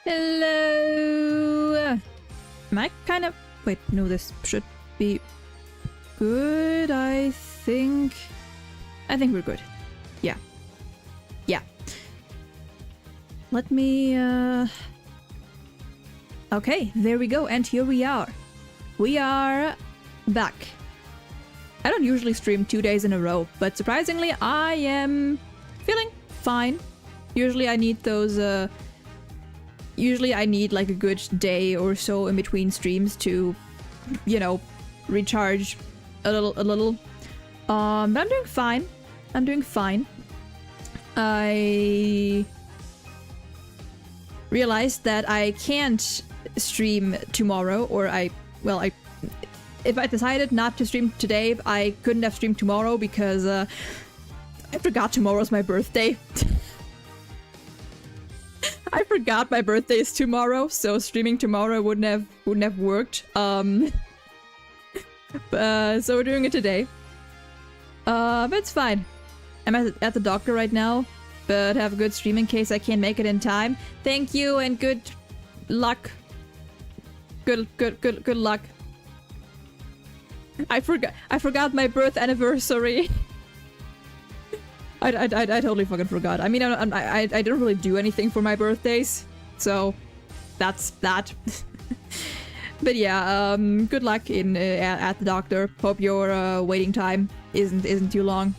Hello! Am I kind of... Wait, no, this should be good, I think. I think we're good. Yeah. Yeah. Let me, Okay, there we go, and here we are. We are back. I don't usually stream 2 days in a row, but surprisingly, I am feeling fine. Usually I need those, usually I need like a good day or so in between streams to, you know, recharge a little. But I'm doing fine. I'm doing fine. I realized that I can't stream tomorrow, or if I decided not to stream today, I couldn't have streamed tomorrow because I forgot tomorrow's my birthday. I forgot my birthday is tomorrow, so streaming tomorrow wouldn't have worked. So we're doing it today. But it's fine. I'm at the doctor right now, but have a good stream in case I can't make it in time. Thank you and good luck. Good luck. I forgot my birth anniversary. I totally fucking forgot. I mean, I don't really do anything for my birthdays, so that's that. But yeah, good luck in at the doctor. Hope your waiting time isn't too long.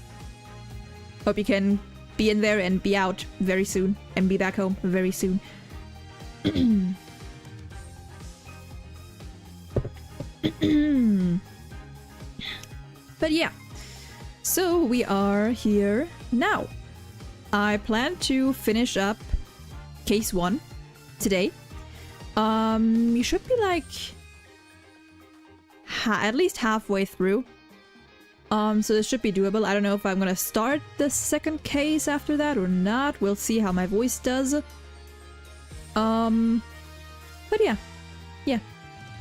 Hope you can be in there and be out very soon and be back home very soon. But yeah, so we are here now. I plan to finish up case 1 today. You should be like at least halfway through. So this should be doable. I don't know if I'm gonna start the second case after that or not. We'll see how my voice does. But yeah. Yeah.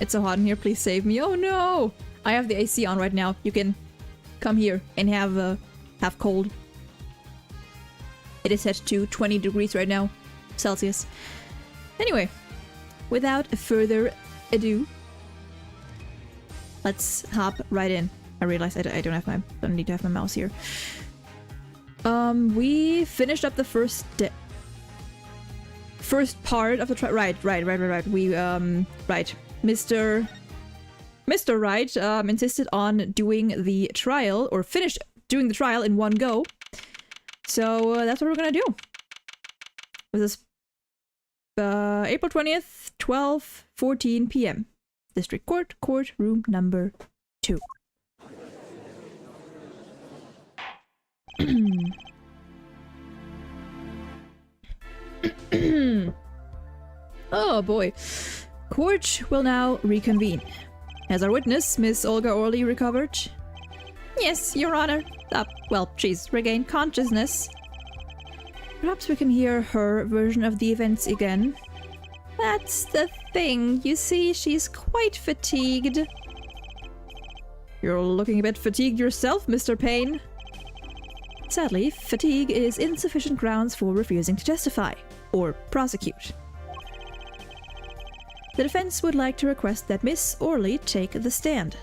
It's so hot in here, please save me. Oh no! I have the AC on right now. You can come here and have cold. It is set to 20 degrees right now, Celsius. Anyway, without further ado, let's hop right in. I realized I don't need to have my mouse here. We finished up the first part of the trial. Right. We right. Mr. Wright insisted on doing the trial, or finished doing the trial in one go. So that's what we're gonna do. This is April 20th, 12:14 p.m. District Court, courtroom number 2. Oh boy. Court will now reconvene. Has our witness, Miss Olga Orley, recovered? Yes, Your Honor. Well, she's regained consciousness. Perhaps we can hear her version of the events again. That's the thing. You see, she's quite fatigued. You're looking a bit fatigued yourself, Mr. Payne. Sadly, fatigue is insufficient grounds for refusing to testify, or prosecute. The defense would like to request that Miss Orley take the stand.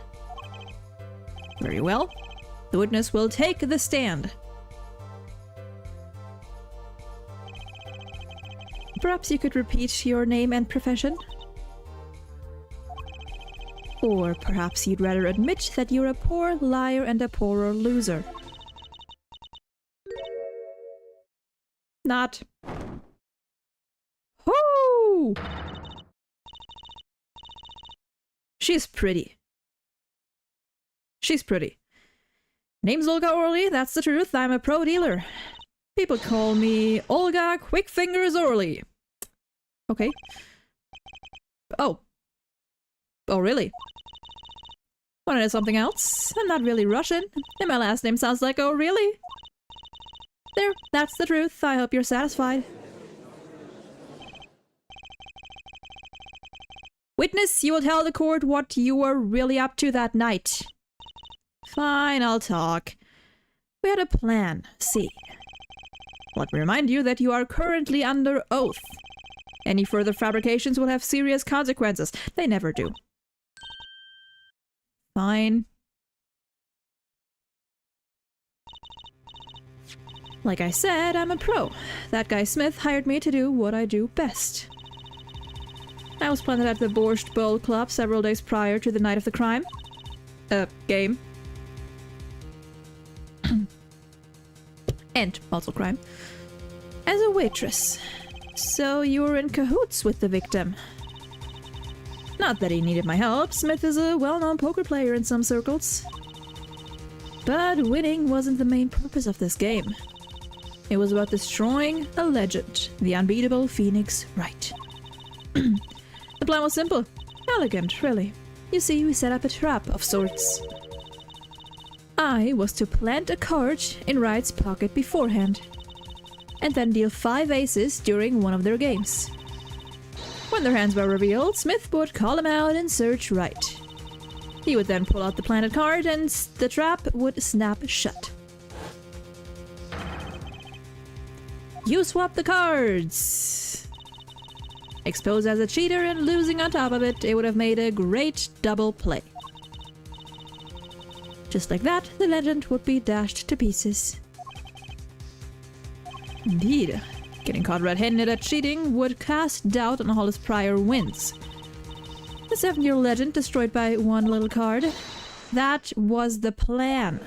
Very well. The witness will take the stand. Perhaps you could repeat your name and profession? Or perhaps you'd rather admit that you're a poor liar and a poorer loser. Not. Whoo! She's pretty. She's pretty. Name's Olga Orley, that's the truth. I'm a pro dealer. People call me Olga Quickfingers Orley. Okay. Oh. Oh, really? Wanted to know something else? I'm not really Russian, and my last name sounds like oh, really? There, that's the truth. I hope you're satisfied. Witness, you will tell the court what you were really up to that night. Fine, I'll talk. We had a plan, see. Let me remind you that you are currently under oath. Any further fabrications will have serious consequences. They never do. Fine. Like I said, I'm a pro. That guy Smith hired me to do what I do best. I was planted at the Borscht Bowl Club several days prior to the night of the crime. Game. And also crime. As a waitress. So you were in cahoots with the victim. Not that he needed my help. Smith is a well-known poker player in some circles. But winning wasn't the main purpose of this game. It was about destroying a legend, the unbeatable Phoenix Wright. The plan was simple. Elegant, really. You see, we set up a trap of sorts. I was to plant a card in Wright's pocket beforehand, and then deal 5 aces during one of their games. When their hands were revealed, Smith would call him out and search Wright. He would then pull out the planted card and the trap would snap shut. You swap the cards! Exposed as a cheater and losing on top of it, it would have made a great double play. Just like that, the legend would be dashed to pieces. Indeed, getting caught red-handed at cheating would cast doubt on all his prior wins. The 7-year legend destroyed by one little card. That was the plan.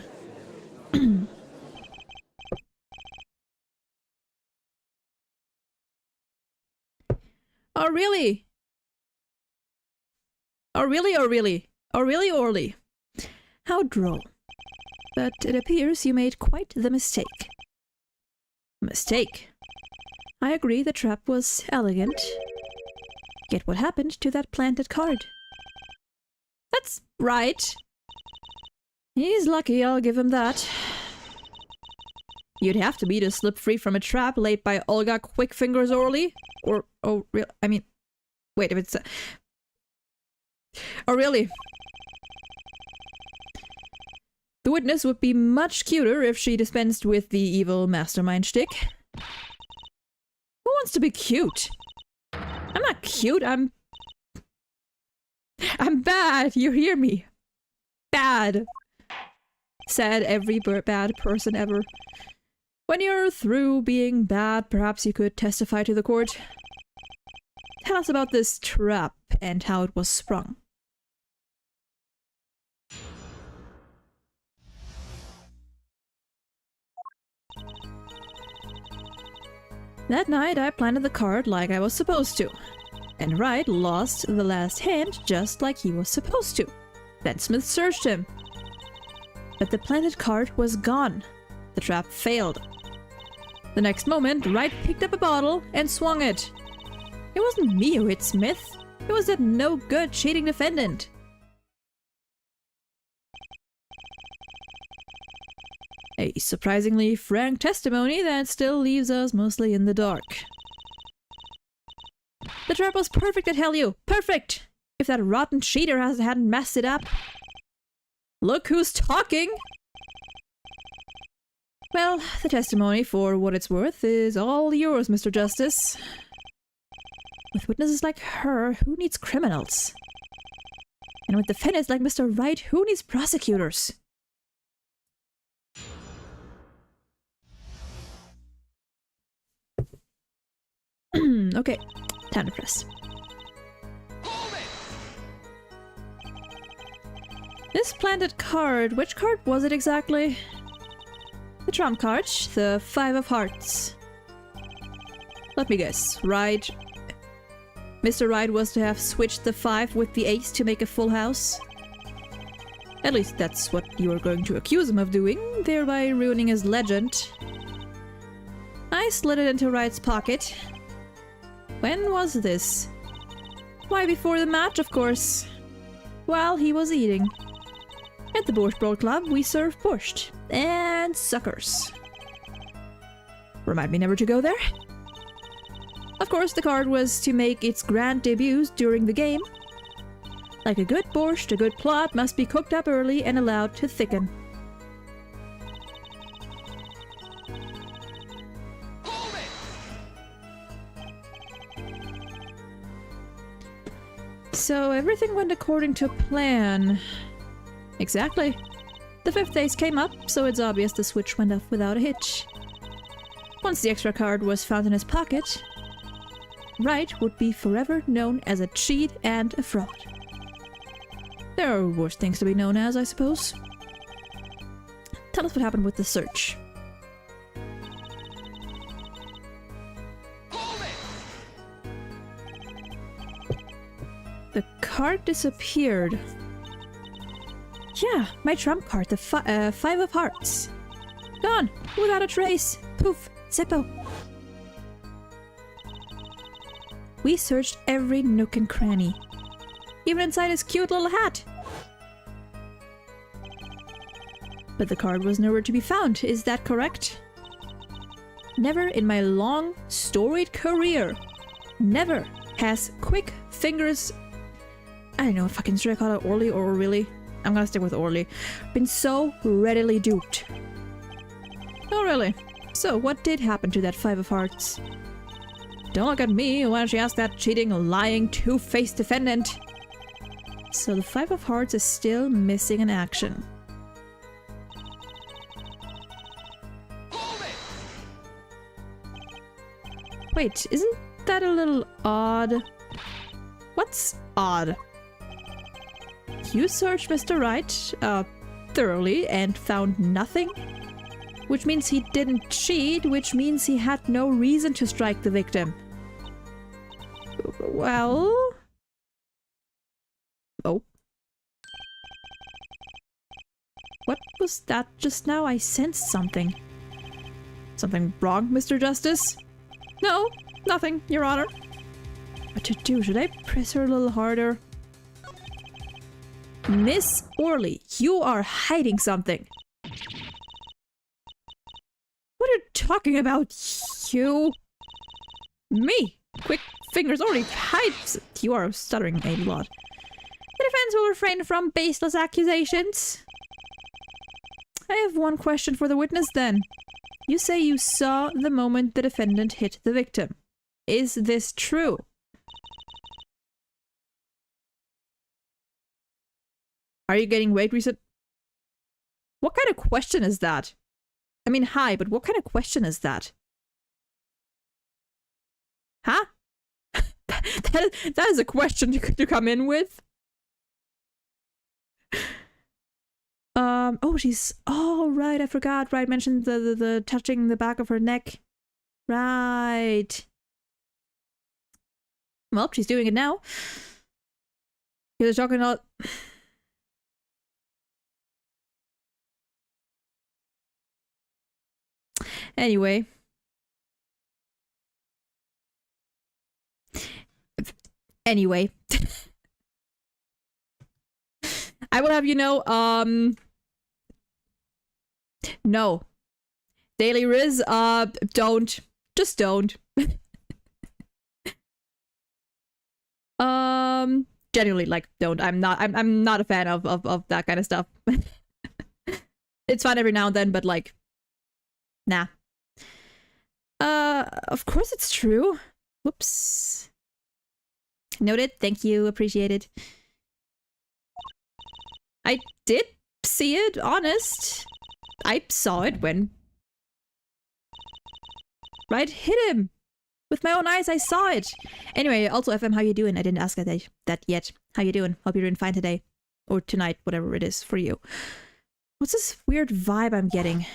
Oh really? Oh really, oh really? Oh really, Orly? How droll. But it appears you made quite the mistake. Mistake? I agree the trap was elegant. Yet what happened to that planted card? That's right. He's lucky, I'll give him that. You'd have to be to slip free from a trap laid by Olga Quickfingers Orly. Or, oh, real? I mean, wait, if it's... Oh, really? The witness would be much cuter if she dispensed with the evil mastermind shtick. Who wants to be cute? I'm not cute, I'm bad, you hear me? Bad. Said every bad person ever. When you're through being bad, perhaps you could testify to the court. Tell us about this trap and how it was sprung. That night I planted the card like I was supposed to. And Wright lost the last hand just like he was supposed to. Then Smith searched him. But the planted card was gone. The trap failed. The next moment, Wright picked up a bottle and swung it. It wasn't me who hit Smith. It was that no-good cheating defendant. A surprisingly frank testimony that still leaves us mostly in the dark. The trap was perfect, I tell you! Perfect! If that rotten cheater hadn't messed it up. Look who's talking! Well, the testimony, for what it's worth, is all yours, Mr. Justice. With witnesses like her, who needs criminals? And with defendants like Mr. Wright, who needs prosecutors? Okay, time to press. This planted card, which card was it exactly? The trump card, the 5 of hearts. Let me guess, Wright... Mr. Wright was to have switched the 5 with the ace to make a full house? At least that's what you are going to accuse him of doing, thereby ruining his legend. I slid it into Wright's pocket. When was this? Why, before the match, of course. While he was eating. At the Borscht Bowl Club, we serve borscht. And suckers. Remind me never to go there? Of course, the card was to make its grand debut during the game. Like a good borscht, a good plot must be cooked up early and allowed to thicken. So everything went according to plan. Exactly. The 5th ace came up, so it's obvious the switch went off without a hitch. Once the extra card was found in his pocket, Wright would be forever known as a cheat and a fraud. There are worse things to be known as, I suppose. Tell us what happened with the search. The card disappeared. Yeah, my trump card, the 5 of hearts. Gone, without a trace. Poof, Zippo. We searched every nook and cranny. Even inside his cute little hat. But the card was nowhere to be found, is that correct? Never in my long, storied career, never has Quick Fingers... I don't know if should I call it Orly or really? I'm gonna stick with Orly. Been so readily duped. Oh really? So what did happen to that 5 of hearts? Don't look at me, why don't you ask that cheating, lying, two-faced defendant? So the 5 of hearts is still missing in action. Wait, isn't that a little odd? What's odd? You searched Mr. Wright, thoroughly and found nothing? Which means he didn't cheat, which means he had no reason to strike the victim. Well... Oh. What was that just now? I sensed something. Something wrong, Mr. Justice? No, nothing, Your Honor. What to do? Should I press her a little harder? Miss Orly, you are hiding something. What are you talking about, you? Me? Quick Fingers already hides. You are stuttering a lot. The defense will refrain from baseless accusations. I have one question for the witness then. You say you saw the moment the defendant hit the victim. Is this true? Are you getting weight recent? What kind of question is that? I mean, hi, but what kind of question is that? Huh? that is a question to come in with. Oh, she's... Oh, right, I forgot. Right, mentioned the touching the back of her neck. Right. Well, she's doing it now. You're talking about... Anyway. Anyway. I will have you know, no. Daily Riz, don't. Just don't. Genuinely, like, don't. I'm not a fan of that kind of stuff. It's fun every now and then, but like, nah. Of course it's true. Whoops. Noted. Thank you. Appreciated. I did see it, honest. I saw it when... Right, hit him! With my own eyes, I saw it! Anyway, also FM, how you doing? I didn't ask that yet. How you doing? Hope you're doing fine today. Or tonight, whatever it is for you. What's this weird vibe I'm getting?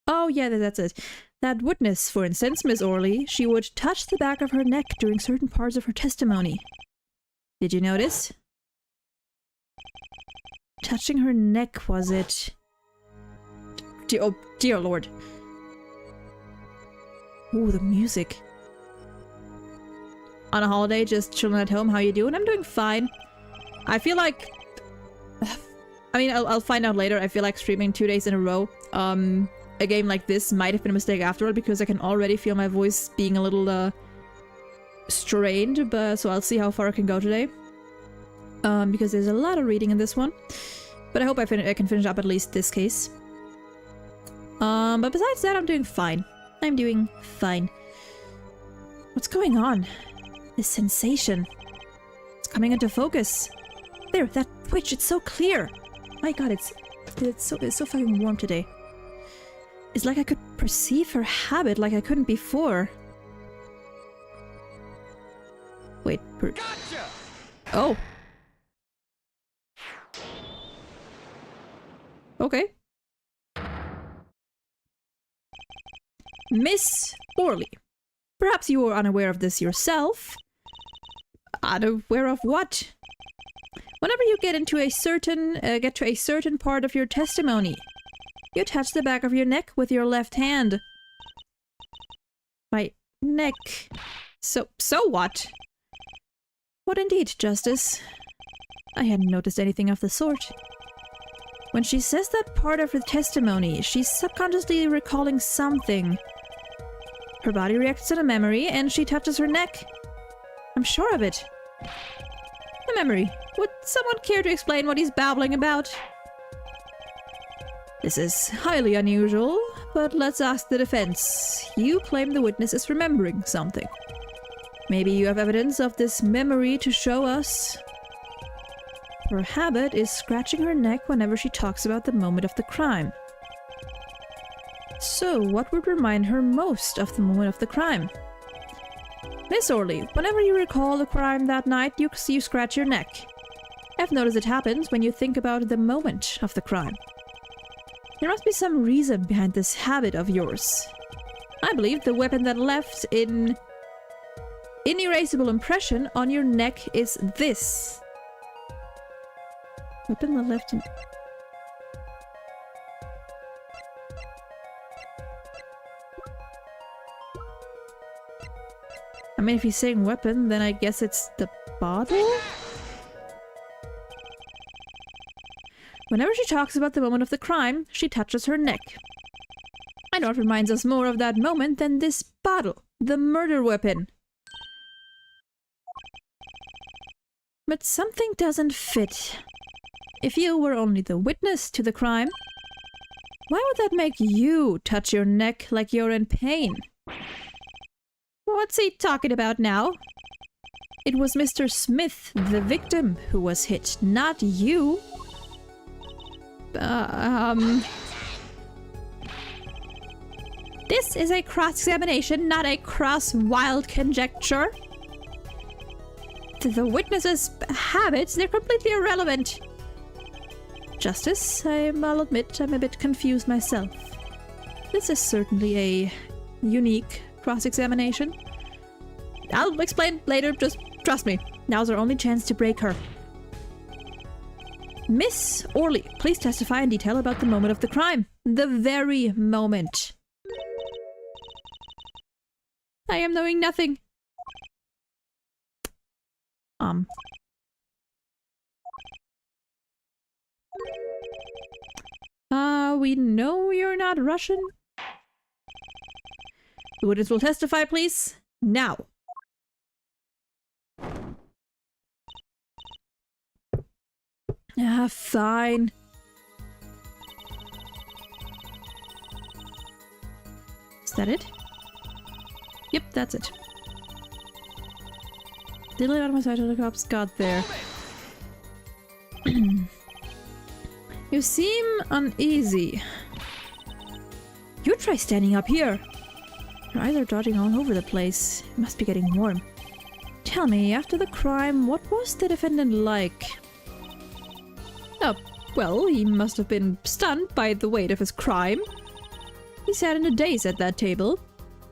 Oh yeah, that's it. That witness, for instance, Miss Orly, she would touch the back of her neck during certain parts of her testimony. Did you notice? Touching her neck, was it? Oh, dear lord. Ooh, the music. On a holiday, just chilling at home, how you doing? I'm doing fine. I feel like... I mean, I'll find out later. I feel like streaming 2 days in a row. A game like this might have been a mistake after all, because I can already feel my voice being a little, strained, but so I'll see how far I can go today. Because there's a lot of reading in this one. But I hope I can finish up at least this case. But besides that, I'm doing fine. I'm doing fine. What's going on? This sensation. It's coming into focus. There, that twitch, it's so clear. My god, it's so fucking warm today. It's like I could perceive her habit like I couldn't before. Wait, Gotcha! Oh. Okay. Miss Orly. Perhaps you were unaware of this yourself. Unaware of what? Whenever you get to a certain part of your testimony, you touch the back of your neck with your left hand. My neck. So what? What indeed, Justice? I hadn't noticed anything of the sort. When she says that part of her testimony, she's subconsciously recalling something. Her body reacts to the memory, and she touches her neck. I'm sure of it. A memory. Would someone care to explain what he's babbling about? This is highly unusual, but let's ask the defense. You claim the witness is remembering something. Maybe you have evidence of this memory to show us. Her habit is scratching her neck whenever she talks about the moment of the crime. So, what would remind her most of the moment of the crime? Miss Orly, whenever you recall the crime that night, you scratch your neck. I've noticed it happens when you think about the moment of the crime. There must be some reason behind this habit of yours. I believe the weapon that left an inerasable impression on your neck is this. Weapon that left an... I mean, if he's saying weapon, then I guess it's the bottle? Whenever she talks about the moment of the crime, she touches her neck. I know it reminds us more of that moment than this bottle, the murder weapon. But something doesn't fit. If you were only the witness to the crime, why would that make you touch your neck like you're in pain? What's he talking about now? It was Mr. Smith, the victim, who was hit, not you. This is a cross-examination, not a cross-wild conjecture. The witness's habits, they're completely irrelevant. Justice, I'll admit I'm a bit confused myself. This is certainly a unique cross-examination. I'll explain later, just trust me. Now's our only chance to break her. Miss Orly, please testify in detail about the moment of the crime. The very moment. I am knowing nothing. We know you're not Russian. The witness will testify, please. Now. Fine. Is that it? Yep, that's it. Diddly out of my sight till the cops got there. You seem uneasy. You try standing up here. Your eyes are dodging all over the place. It must be getting warm. Tell me, after the crime, what was the defendant like? Oh, well, he must have been stunned by the weight of his crime. He sat in a daze at that table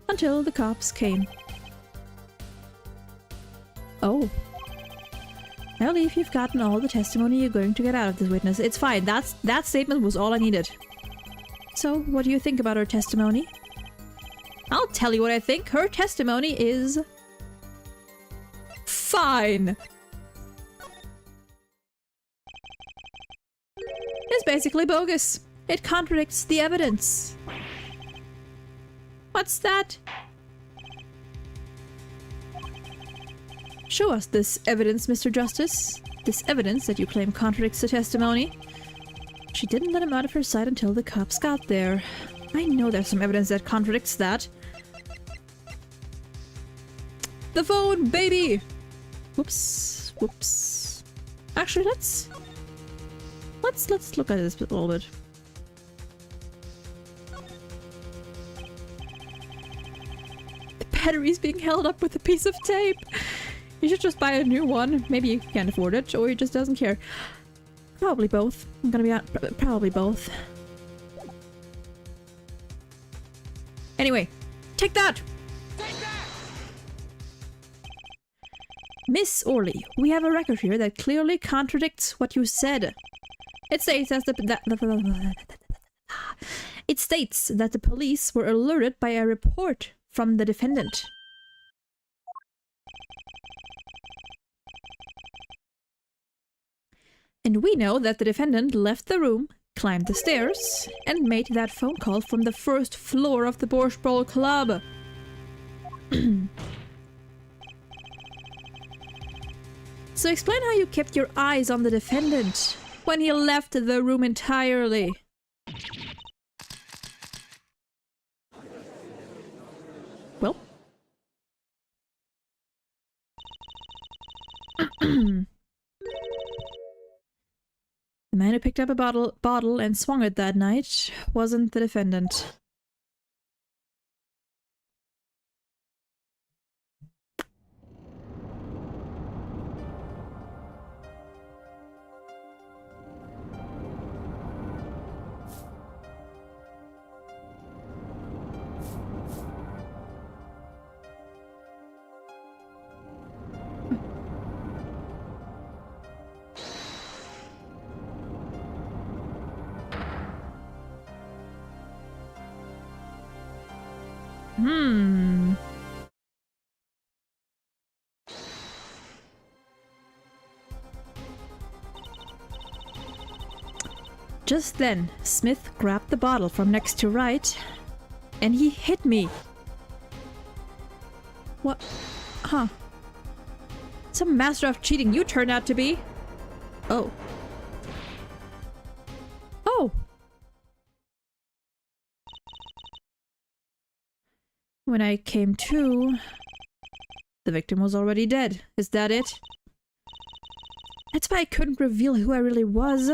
until the cops came. Oh. I believe you've gotten all the testimony you're going to get out of this witness. It's fine. That statement was all I needed. So, what do you think about her testimony? I'll tell you what I think. Her testimony is... fine! It's basically bogus. It contradicts the evidence. What's that? Show us this evidence, Mr. Justice. This evidence that you claim contradicts the testimony. She didn't let him out of her sight until the cops got there. I know there's some evidence that contradicts that. the phone, baby! Whoops. Whoops. Actually, let's look at this a little bit. The battery's being held up with a piece of tape. You should just buy a new one. Maybe you can't afford it, or he just doesn't care. Probably both. I'm gonna be honest, probably both. Anyway, take that! Take that! Miss Orley, we have a record here that clearly contradicts what you said. It states that the police were alerted by a report from the defendant. And we know that the defendant left the room, climbed the stairs, and made that phone call from the first floor of the Borscht Ball Club. So explain how you kept your eyes on the defendant when he left the room entirely. Well. The man who picked up a bottle and swung it that night wasn't the defendant. Just then, Smith grabbed the bottle from next to Wright, and he hit me. What? Huh. Some master of cheating you turned out to be. Oh. Oh! When I came to, the victim was already dead. Is that it? That's why I couldn't reveal who I really was.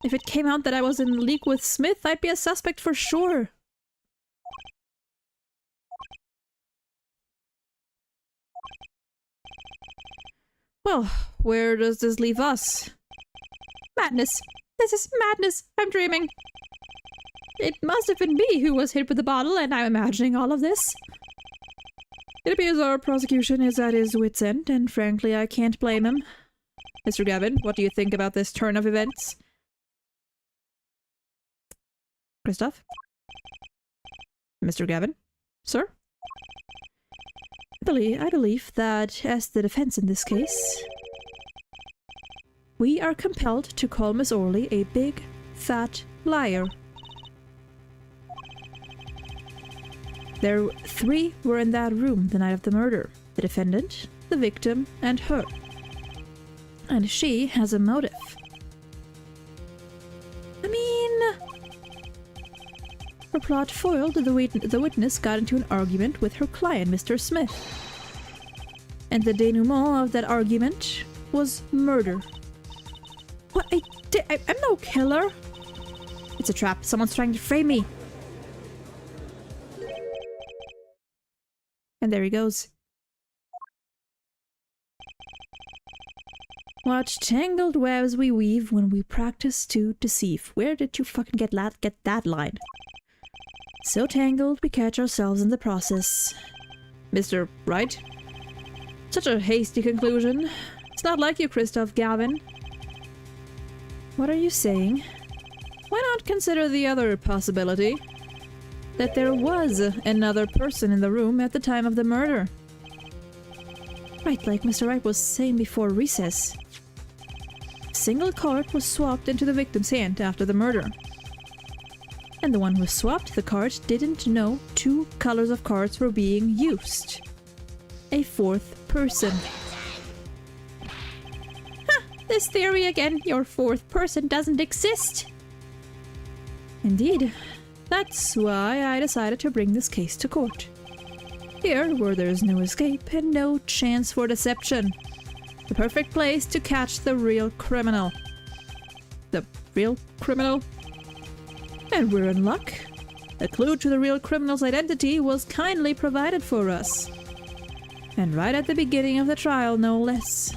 If it came out that I was in league with Smith, I'd be a suspect for sure. Well, where does this leave us? Madness. This is madness. I'm dreaming. It must have been me who was hit with the bottle, and I'm imagining all of this. It appears our prosecution is at his wit's end, and frankly, I can't blame him. Mr. Gavin, what do you think about this turn of events? Christoph? Mr. Gavin? Sir? I believe that, as the defense in this case, we are compelled to call Miss Orley a big, fat liar. Three were in that room the night of the murder. The defendant, the victim, and her. And she has a motive. I mean, her plot foiled, the witness got into an argument with her client, Mr. Smith. And the denouement of that argument was murder. What? I'm no killer. It's a trap. Someone's trying to frame me. And there he goes. What tangled webs we weave when we practice to deceive. Where did you fucking get that line? So tangled we catch ourselves in the process. Mr. Wright? Such a hasty conclusion. It's not like you, Christoph Gavin. What are you saying? Why not consider the other possibility? That there was another person in the room at the time of the murder. Right, like Mr. Wright was saying before recess. A single card was swapped into the victim's hand after the murder. And the one who swapped the card didn't know two colors of cards were being used. A fourth person. Ha! This theory again, your fourth person doesn't exist. Indeed. That's why I decided to bring this case to court. Here, where there's no escape and no chance for deception. The perfect place to catch the real criminal. The real criminal? And we're in luck. A clue to the real criminal's identity was kindly provided for us. And right at the beginning of the trial, no less.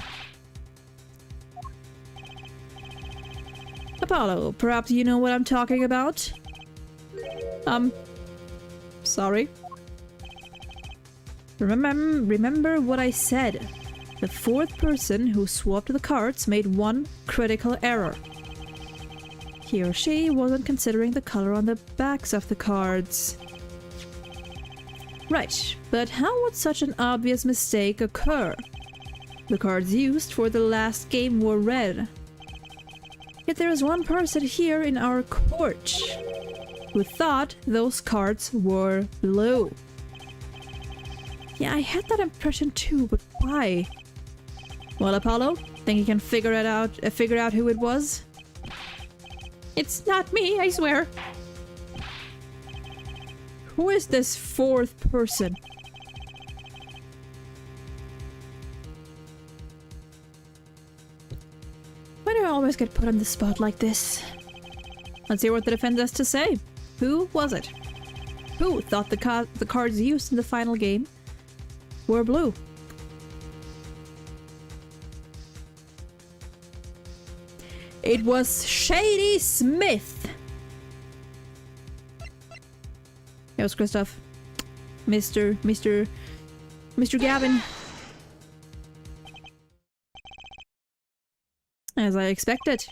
Apollo, perhaps you know what I'm talking about? Sorry. Remember what I said. The fourth person who swapped the cards made one critical error. He or she wasn't considering the color on the backs of the cards. Right, but how would such an obvious mistake occur? The cards used for the last game were red. Yet there is one person here in our court who thought those cards were blue. Yeah, I had that impression too, but why? Well, Apollo, think you can figure out who it was? It's not me, I swear. Who is this fourth person? Why do I always get put on the spot like this? Let's hear what the defense has to say. Who was it? Who thought the cards used in the final game were blue? It was Shady Smith! It was Kristoff. Mr. Gavin. As I expected.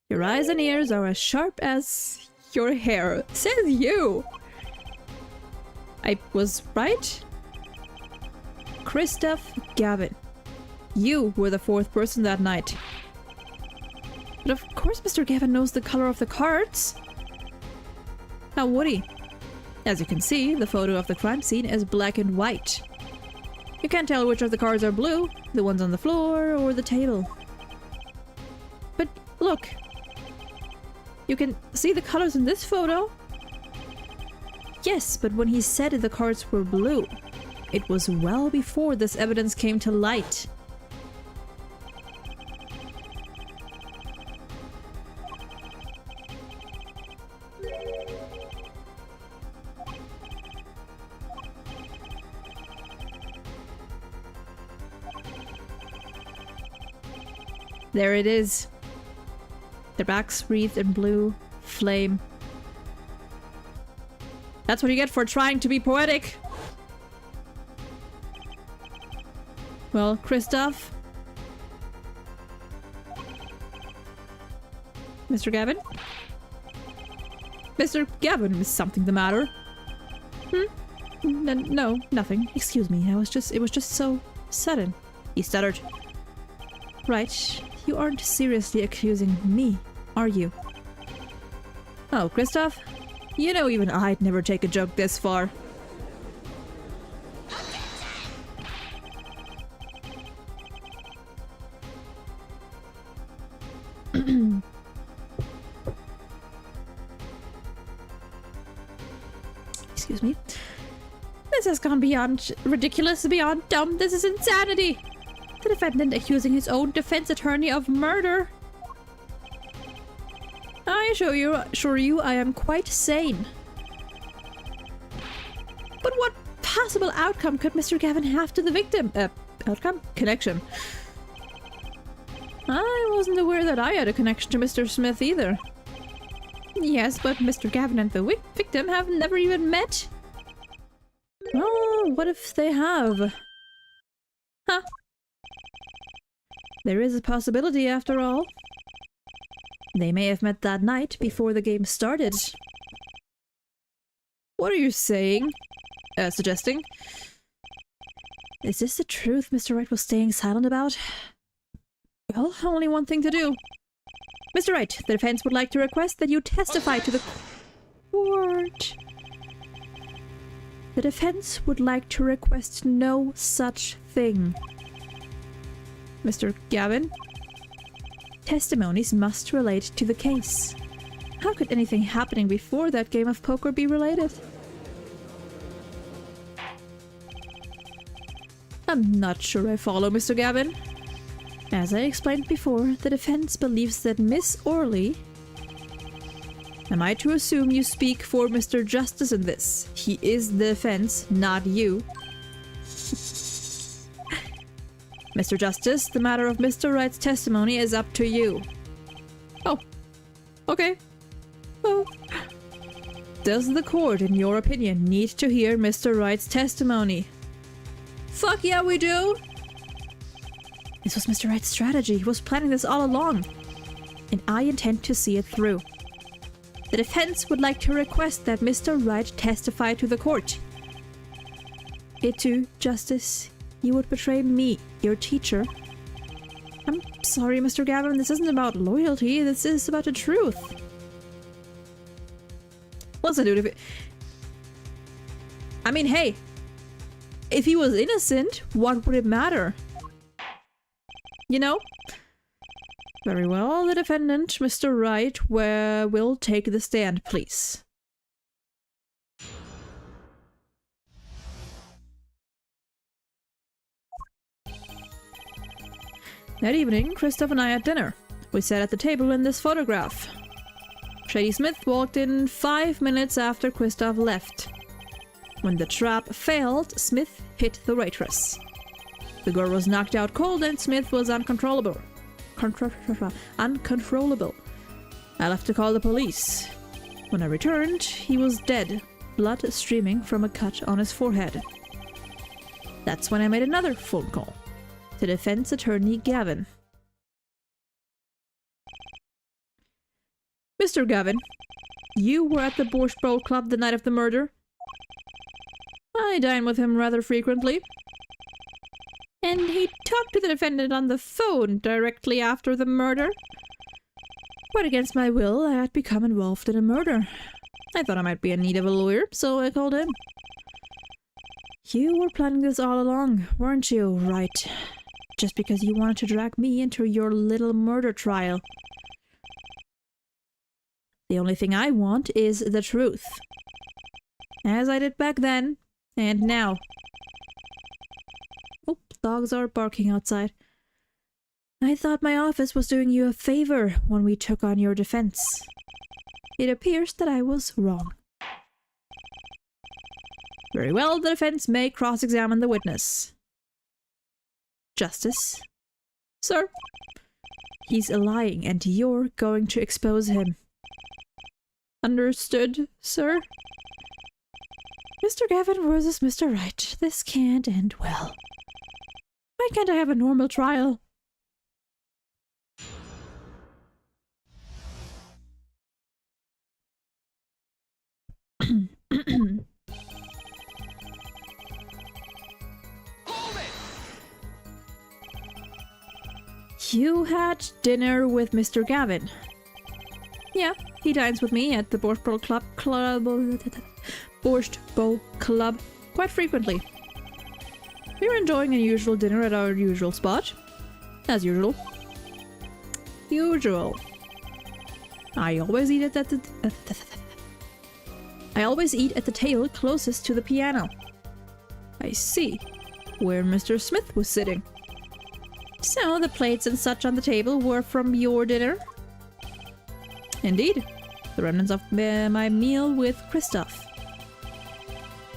Your eyes and ears are as sharp as your hair. Says you! I was right? Kristoff Gavin. You were the fourth person that night. But of course Mr. Gavin knows the color of the cards. How would he? As you can see, the photo of the crime scene is black and white. You can't tell which of the cards are blue, the ones on the floor or the table. But look! You can see the colors in this photo? Yes, but when he said the cards were blue, it was well before this evidence came to light. There it is. Their backs wreathed in blue flame. That's what you get for trying to be poetic. Well, Kristoff? Mr. Gavin? Mr. Gavin, is something the matter? No, nothing. Excuse me, it was just so sudden. He stuttered. Right, you aren't seriously accusing me, are you? Oh, Kristoff? You know even I'd never take a joke this far. Excuse me. This has gone beyond ridiculous, beyond dumb. This is insanity! The defendant accusing his own defense attorney of murder. I assure you I am quite sane. But what possible outcome could Mr. Gavin have to the victim? Outcome? Connection. I wasn't aware that I had a connection to Mr. Smith either. Yes, but Mr. Gavin and the victim have never even met. Oh, what if they have? Huh. There is a possibility after all. They may have met that night before the game started. What are you saying? Suggesting? Is this the truth Mr. Wright was staying silent about? Well, only one thing to do. Mr. Wright, the defense would like to request that you testify to the court. The defense would like to request no such thing. Mr. Gavin? Testimonies must relate to the case. How could anything happening before that game of poker be related? I'm not sure I follow, Mr. Gavin. As I explained before, the defense believes that Miss Orley... Am I to assume you speak for Mr. Justice in this? He is the defense, not you. Mr. Justice, the matter of Mr. Wright's testimony is up to you. Oh. Okay. Oh. Does the court, in your opinion, need to hear Mr. Wright's testimony? Fuck yeah, we do! This was Mr. Wright's strategy. He was planning this all along. And I intend to see it through. The defense would like to request that Mr. Wright testify to the court. It too, Justice. You would betray me, your teacher. I'm sorry, Mr. Gavin. This isn't about loyalty. This is about the truth. Listen, dude, I mean, hey. If he was innocent, what would it matter? You know? Very well, the defendant, Mr. Wright, will take the stand, please. That evening, Kristoff and I had dinner. We sat at the table in this photograph. Shady Smith walked in 5 minutes after Kristoff left. When the trap failed, Smith hit the waitress. The girl was knocked out cold and Smith was uncontrollable. Uncontrollable. I left to call the police. When I returned, he was dead, blood streaming from a cut on his forehead. That's when I made another phone call. To defense attorney Gavin. Mr. Gavin, you were at the Borscht Bowl Club the night of the murder. I dine with him rather frequently. And he talked to the defendant on the phone directly after the murder. Quite against my will, I had become involved in a murder. I thought I might be in need of a lawyer, so I called him. You were planning this all along, weren't you, Wright? Just because you wanted to drag me into your little murder trial. The only thing I want is the truth. As I did back then, and now. Oh, dogs are barking outside. I thought my office was doing you a favor when we took on your defense. It appears that I was wrong. Very well, the defense may cross-examine the witness. Justice. Sir? He's lying and you're going to expose him. Understood, sir? Mr. Gavin versus Mr. Wright. This can't end well. Why can't I have a normal trial? You had dinner with Mr. Gavin. Yeah, he dines with me at the Borscht Bowl Club quite frequently. We were enjoying a usual dinner at our usual spot. As usual. I always eat at the table closest to the piano. I see. Where Mr. Smith was sitting. So the plates and such on the table were from your dinner? Indeed. The remnants of my meal with Kristoff.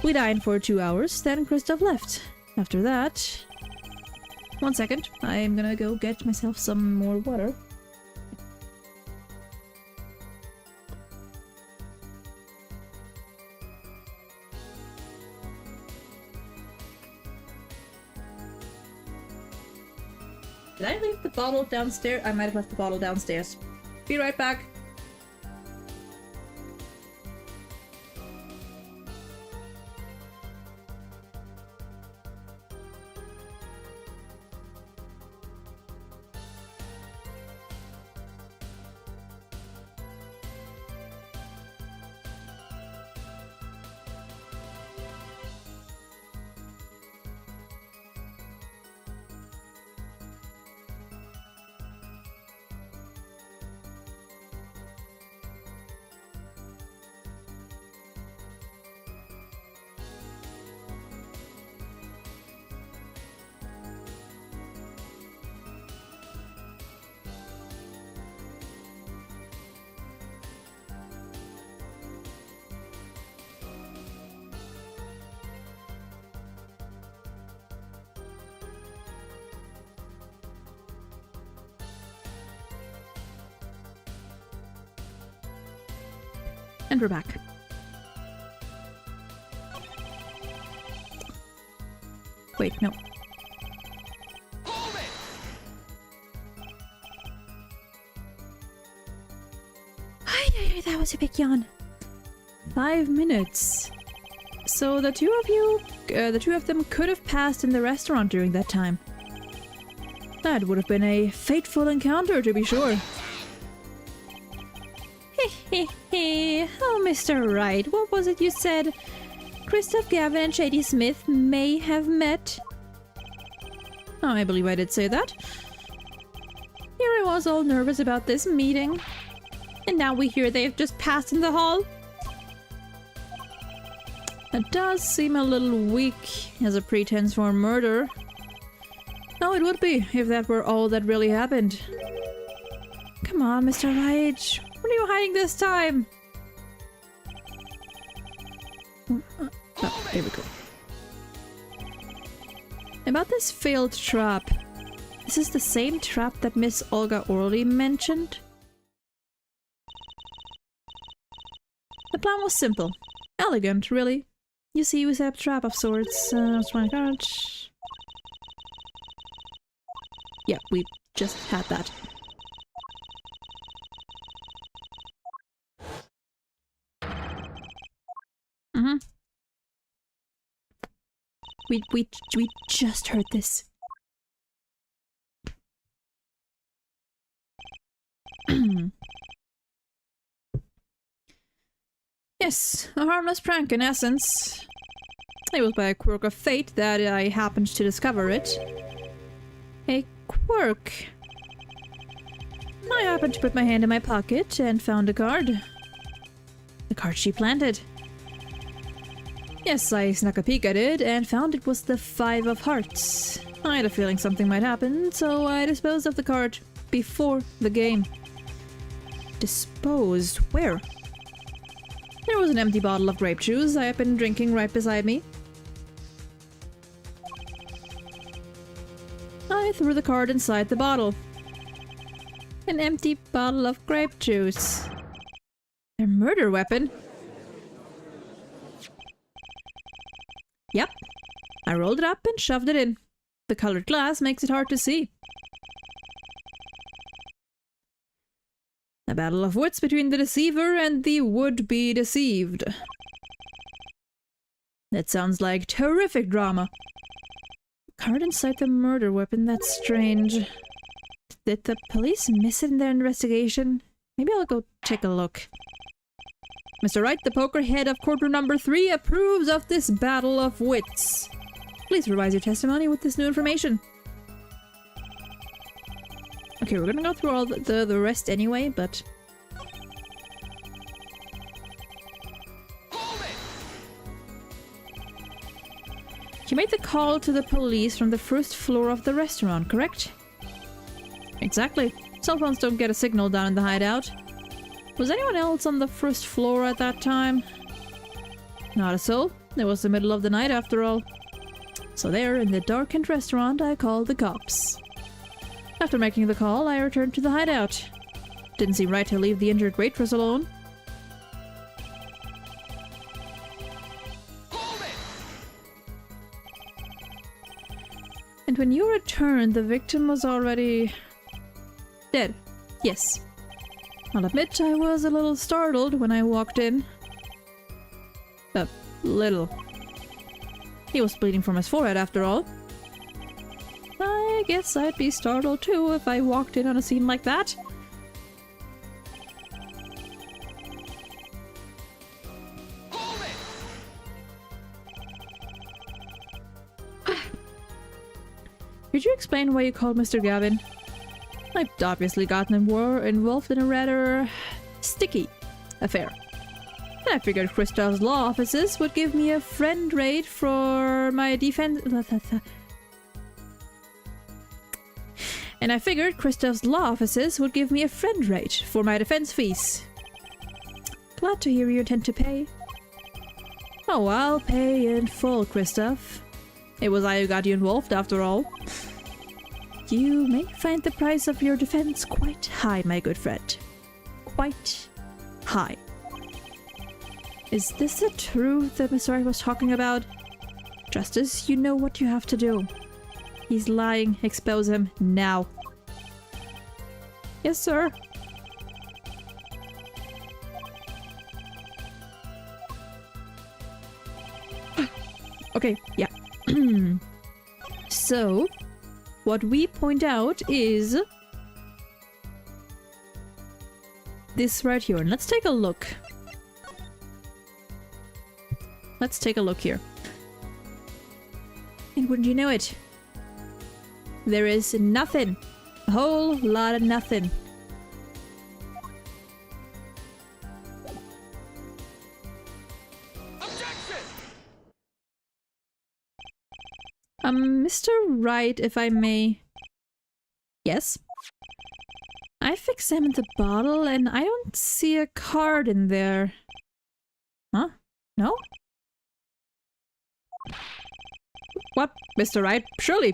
We dined for 2 hours, then Kristoff left. After that... 1 second, I'm gonna go get myself some more water. Did I leave the bottle downstairs? I might have left the bottle downstairs. Be right back. And we're back. Wait, no. Ay, that was a big yawn. 5 minutes. So the two of them could have passed in the restaurant during that time. That would have been a fateful encounter, to be sure. Oh, Mr. Wright, what was it you said? Christoph Gavin and Shady Smith may have met? Oh, I believe I did say that. Here I was all nervous about this meeting. And now we hear they've just passed in the hall. That does seem a little weak as a pretense for murder. No, it would be, if that were all that really happened. Come on, Mr. Wright. What are you hiding this time? Oh, there we go. About this failed trap. Is this the same trap that Miss Olga Orley mentioned? The plan was simple. Elegant, really. You see, we set up a trap of sorts. Yeah, we just had that. We just heard this. Yes, a harmless prank in essence. It was by a quirk of fate that I happened to discover it. A quirk. I happened to put my hand in my pocket and found a card. The card she planted. Yes, I snuck a peek at it and found it was the 5 of Hearts. I had a feeling something might happen, so I disposed of the card before the game. Disposed? Where? There was an empty bottle of grape juice I had been drinking right beside me. I threw the card inside the bottle. An empty bottle of grape juice. Their murder weapon? Yep. I rolled it up and shoved it in. The colored glass makes it hard to see. A battle of wits between the deceiver and the would-be deceived. That sounds like terrific drama. Card inside the murder weapon, that's strange. Did the police miss it in their investigation? Maybe I'll go take a look. Mr. Wright, the poker head of courtroom number 3, approves of this battle of wits. Please revise your testimony with this new information. Okay, we're gonna go through all the rest anyway, but... You made the call to the police from the first floor of the restaurant, correct? Exactly. Cell phones don't get a signal down in the hideout. Was anyone else on the first floor at that time? Not a soul. It was the middle of the night after all. So there, in the darkened restaurant, I called the cops. After making the call, I returned to the hideout. Didn't seem right to leave the injured waitress alone. And when you returned, the victim was already... dead. Yes. I'll admit I was a little startled when I walked in. A little. He was bleeding from his forehead after all. I guess I'd be startled too if I walked in on a scene like that. Could you explain why you called Mr. Gavin? I've obviously gotten involved in a rather sticky affair. And I figured Christoph's law offices would give me a friend rate for my defense... And I figured Christoph's law offices would give me a friend rate for my defense fees. Glad to hear you intend to pay. Oh, I'll pay in full, Christoph. It was I who got you involved, after all. You may find the price of your defense quite high, my good friend. Quite high. Is this the truth that Mr. Wright was talking about? Justice, you know what you have to do. He's lying. Expose him now. Yes, sir. Okay, yeah. So, what we point out is this right here. And let's take a look. Let's take a look here. And wouldn't you know it? There is nothing. A whole lot of nothing. Mr. Wright, if I may. Yes? I've examined the bottle and I don't see a card in there. Huh? No? What, Mr. Wright? Surely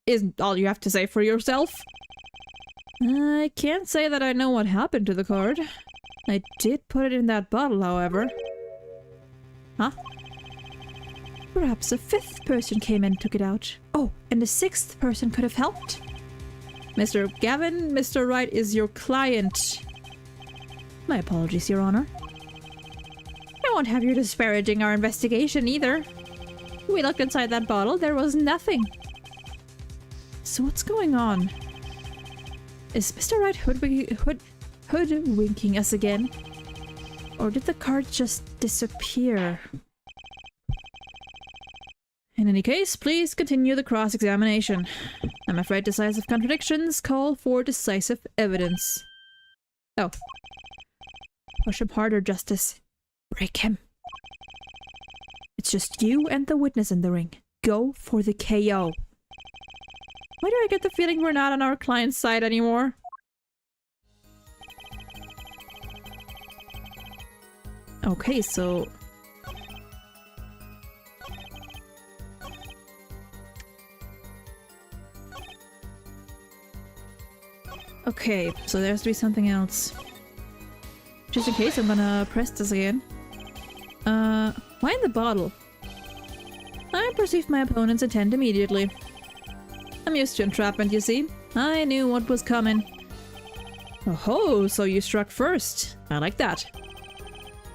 isn't all you have to say for yourself? I can't say that I know what happened to the card. I did put it in that bottle, however. Huh? Perhaps a fifth person came and took it out. Oh, and a sixth person could have helped. Mr. Gavin, Mr. Wright is your client. My apologies, Your Honor. I won't have you disparaging our investigation either. We looked inside that bottle, there was nothing. So what's going on? Is Mr. Wright hoodwinking us again? Or did the card just disappear? In any case, please continue the cross-examination. I'm afraid decisive contradictions call for decisive evidence. Oh. Push him harder, Justice. Break him. It's just you and the witness in the ring. Go for the KO. Why do I get the feeling we're not on our client's side anymore? Okay, so... okay, so there has to be something else. Just in case, I'm gonna press this again. Why in the bottle? I perceived my opponent's intent immediately. I'm used to entrapment, you see. I knew what was coming. Oh, so you struck first. I like that.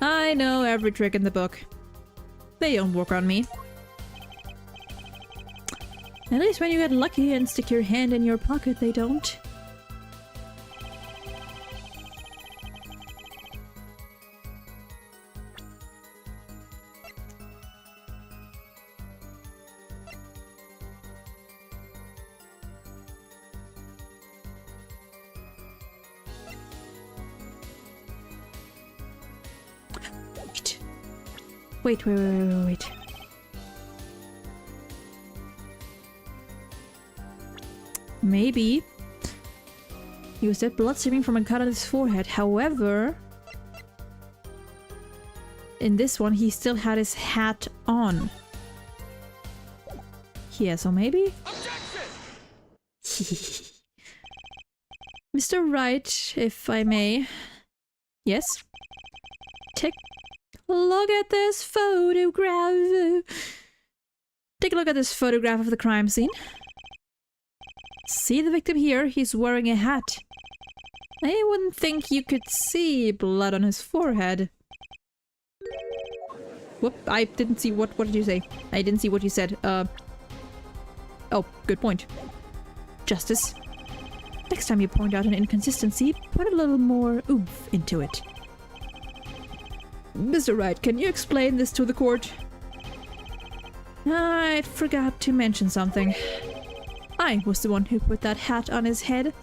I know every trick in the book. They don't work on me. At least when you get lucky and stick your hand in your pocket, they don't. Wait. Maybe he was dead blood streaming from a cut on his forehead. However, in this one, he still had his hat on. Yeah, so maybe? Mr. Wright, if I may. Yes? Take a look at this photograph. Take a look at this photograph of the crime scene. See the victim here? He's wearing a hat. I wouldn't think you could see blood on his forehead. Whoop, I didn't see what did you say? I didn't see what you said. Oh, good point. Justice. Next time you point out an inconsistency, put a little more oomph into it. Mr. Wright, can you explain this to the court? I forgot to mention something. I was the one who put that hat on his head.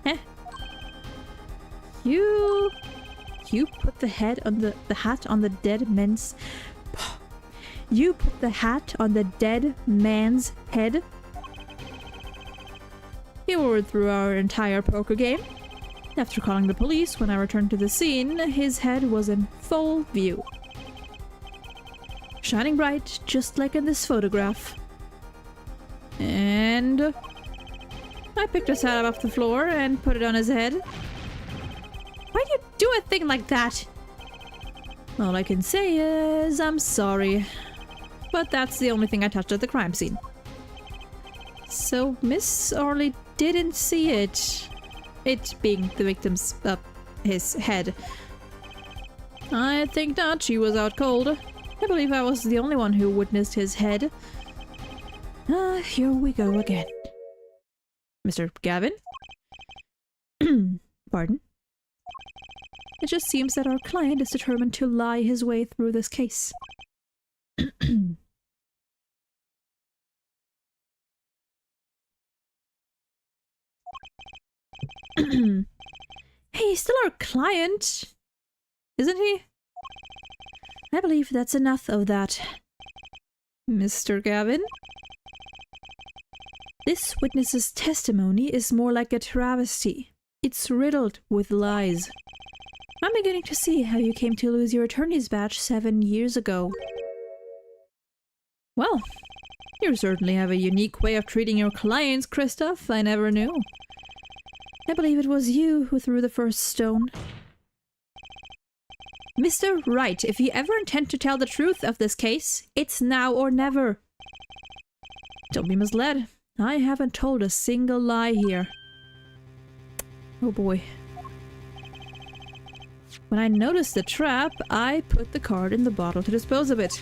Eh? You put the hat on the dead man's... You put the hat on the dead man's head? He wore it through our entire poker game. After calling the police, when I returned to the scene, his head was in full view. Shining bright, just like in this photograph. And... I picked his hat up off the floor and put it on his head. Why do you do a thing like that? All I can say is I'm sorry, but that's the only thing I touched at the crime scene. So Miss Orley didn't see it. It being the victim's, his head. I think not. She was out cold. I believe I was the only one who witnessed his head. Here we go again. Mr. Gavin? Pardon? It just seems that our client is determined to lie his way through this case. He's still our client, isn't he? I believe that's enough of that. Mr. Gavin? This witness's testimony is more like a travesty. It's riddled with lies. I'm beginning to see how you came to lose your attorney's badge 7 years ago. Well, you certainly have a unique way of treating your clients, Kristoff. I never knew. I believe it was you who threw the first stone. Mr. Wright, if you ever intend to tell the truth of this case, it's now or never. Don't be misled. I haven't told a single lie here. Oh boy. When I noticed the trap, I put the card in the bottle to dispose of it.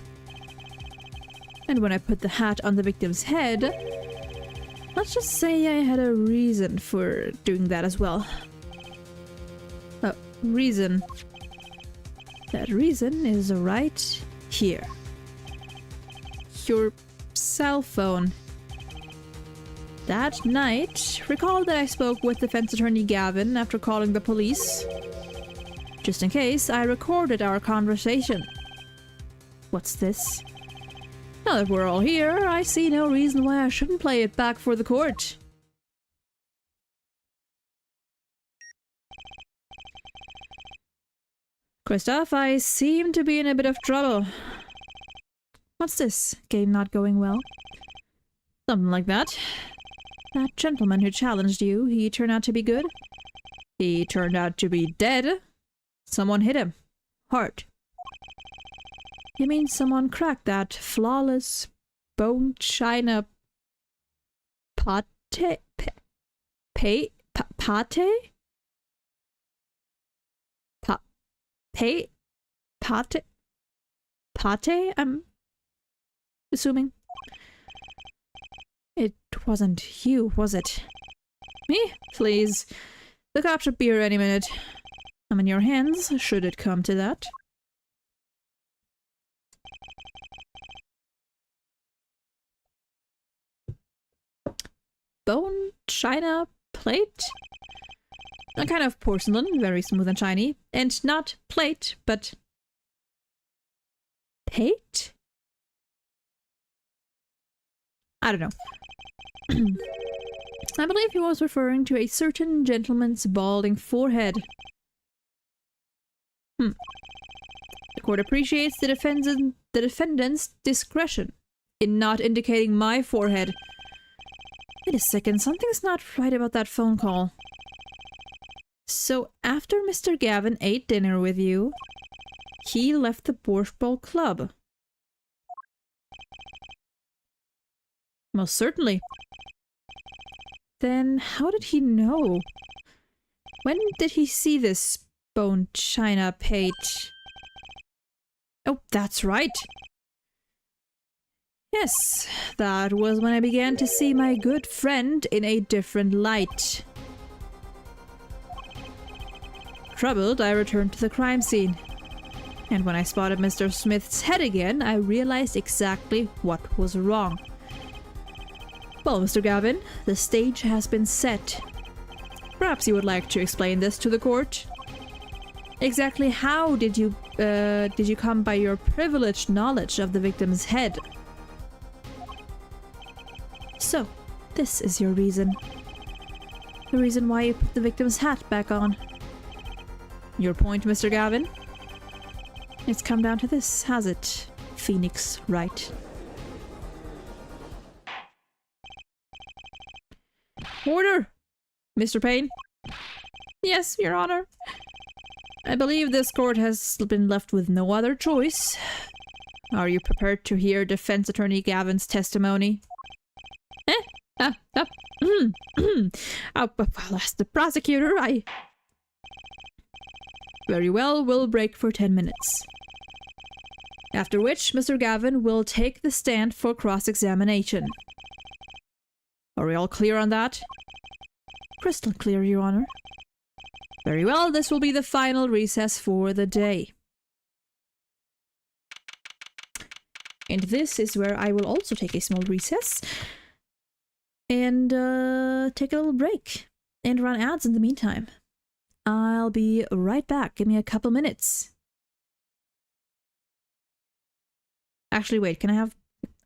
And when I put the hat on the victim's head, let's just say I had a reason for doing that as well. A reason. That reason is right here. Your cell phone. That night, recall that I spoke with defense attorney Gavin after calling the police. Just in case, I recorded our conversation. What's this? Now that we're all here, I see no reason why I shouldn't play it back for the court. Kristoff, I seem to be in a bit of trouble. What's this? Game not going well? Something like that. That gentleman who challenged you, he turned out to be good? He turned out to be dead? Someone hit him. Hard. You mean someone cracked that flawless bone china pate? Pate? Pate? I'm assuming. It wasn't you, was it? Me? Please. The cops should be here any minute. I'm in your hands, should it come to that. Bone china plate? A kind of porcelain, very smooth and shiny. And not plate, but pate? I don't know. I believe he was referring to a certain gentleman's balding forehead. The court appreciates the defendant's discretion in not indicating my forehead. Wait a second, something's not right about that phone call. So after Mr. Gavin ate dinner with you, he left the Borscht Ball Club. Most certainly. Then how did he know? When did he see this bone china plate? Oh, that's right. Yes, that was when I began to see my good friend in a different light. Troubled, I returned to the crime scene. And when I spotted Mr. Smith's head again, I realized exactly what was wrong. Well, Mr. Gavin, the stage has been set. Perhaps you would like to explain this to the court? Exactly how did you come by your privileged knowledge of the victim's head? So, this is your reason. The reason why you put the victim's hat back on. Your point, Mr. Gavin? It's come down to this, has it, Phoenix Wright? Order! Mr. Payne? Yes, Your Honor. I believe this court has been left with no other choice. Are you prepared to hear defense attorney Gavin's testimony? Well, as the prosecutor, Very well, we'll break for 10 minutes. After which, Mr. Gavin will take the stand for cross-examination. Are we all clear on that? Crystal clear, Your Honor. Very well, this will be the final recess for the day. And this is where I will also take a small recess and take a little break and run ads in the meantime. I'll be right back. Give me a couple minutes. Actually, wait, can I have...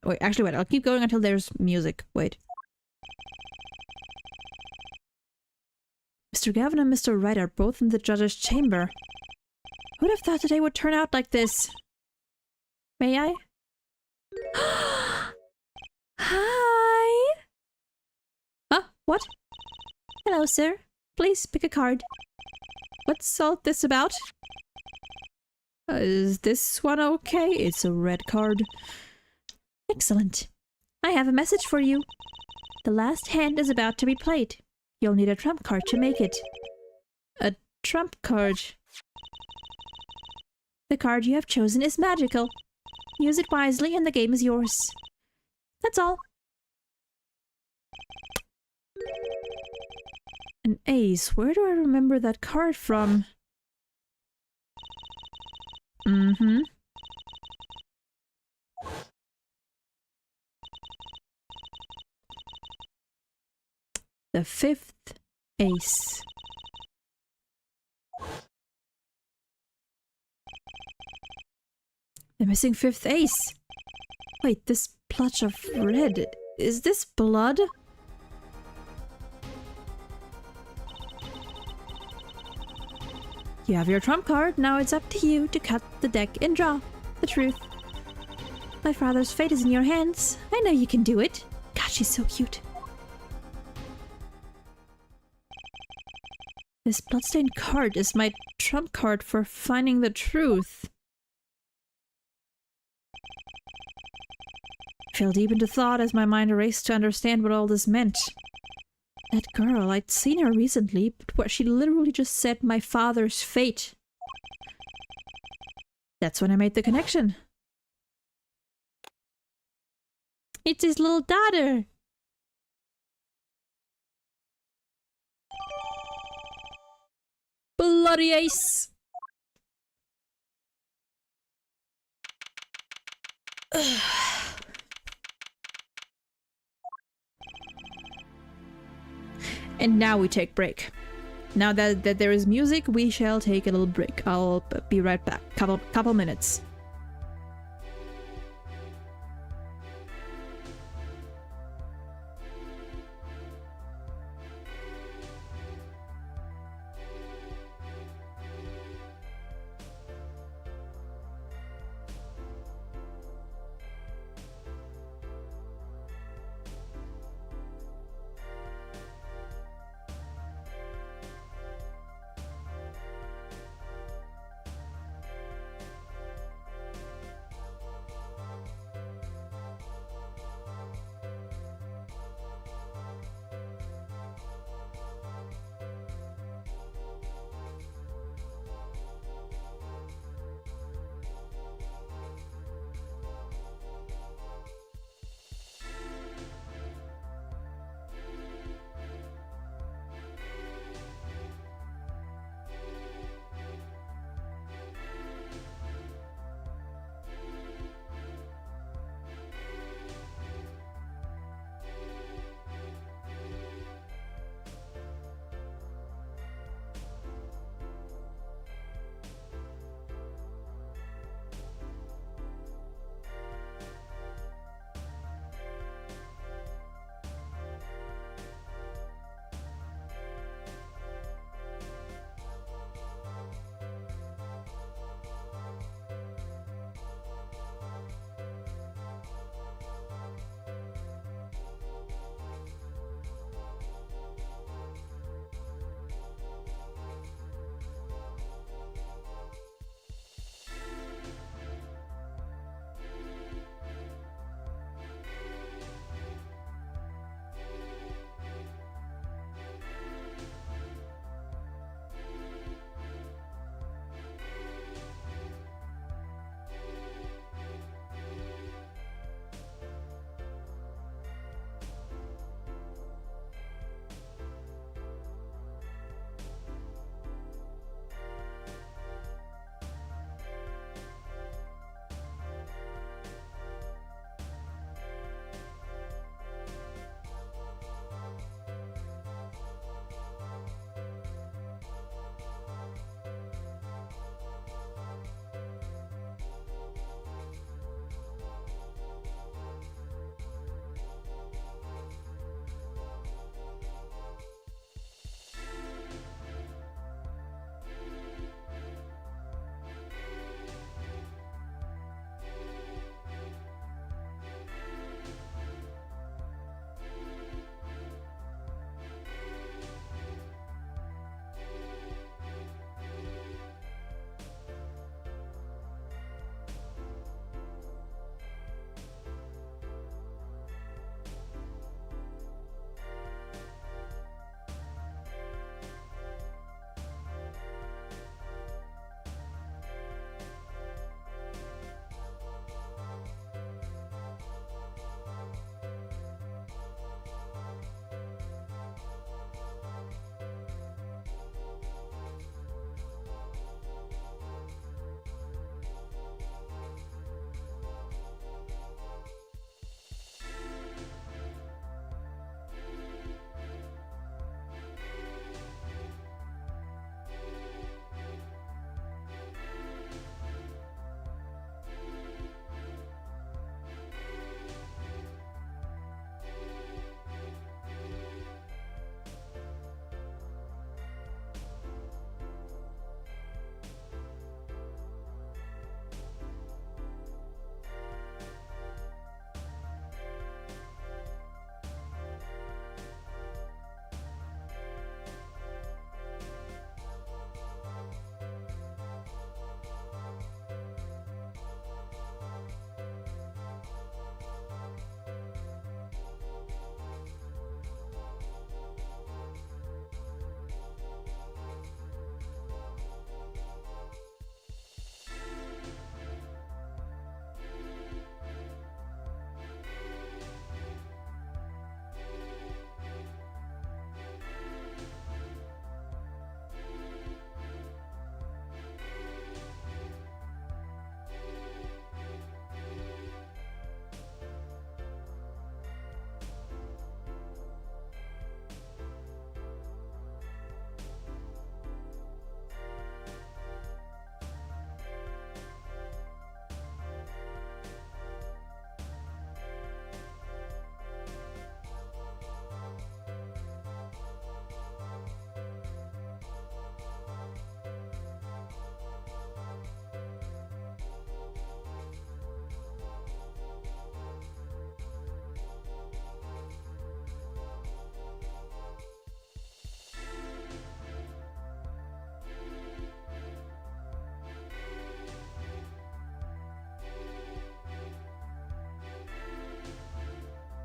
Wait, actually, wait, I'll keep going until there's music. Wait. Mr. Gavin and Mr. Wright are both in the judge's chamber. Who'd have thought today would turn out like this? May I? Hi! Huh? What? Hello, sir. Please pick a card. What's all this about? Is this one okay? It's a red card. Excellent. I have a message for you. The last hand is about to be played. You'll need a trump card to make it. A trump card? The card you have chosen is magical. Use it wisely and the game is yours. That's all. An ace. Where do I remember that card from? The fifth ace. The missing fifth ace. Wait, this splotch of red. Is this blood? You have your trump card. Now it's up to you to cut the deck and draw the truth. My father's fate is in your hands. I know you can do it. God, she's so cute. This bloodstained card is my trump card for finding the truth. I fell deep into thought as my mind raced to understand what all this meant. That girl, I'd seen her recently, but what she literally just said, my father's fate. That's when I made the connection. It's his little daughter! Bloody ace! And now we take break. Now that there is music, we shall take a little break. I'll be right back. Couple minutes.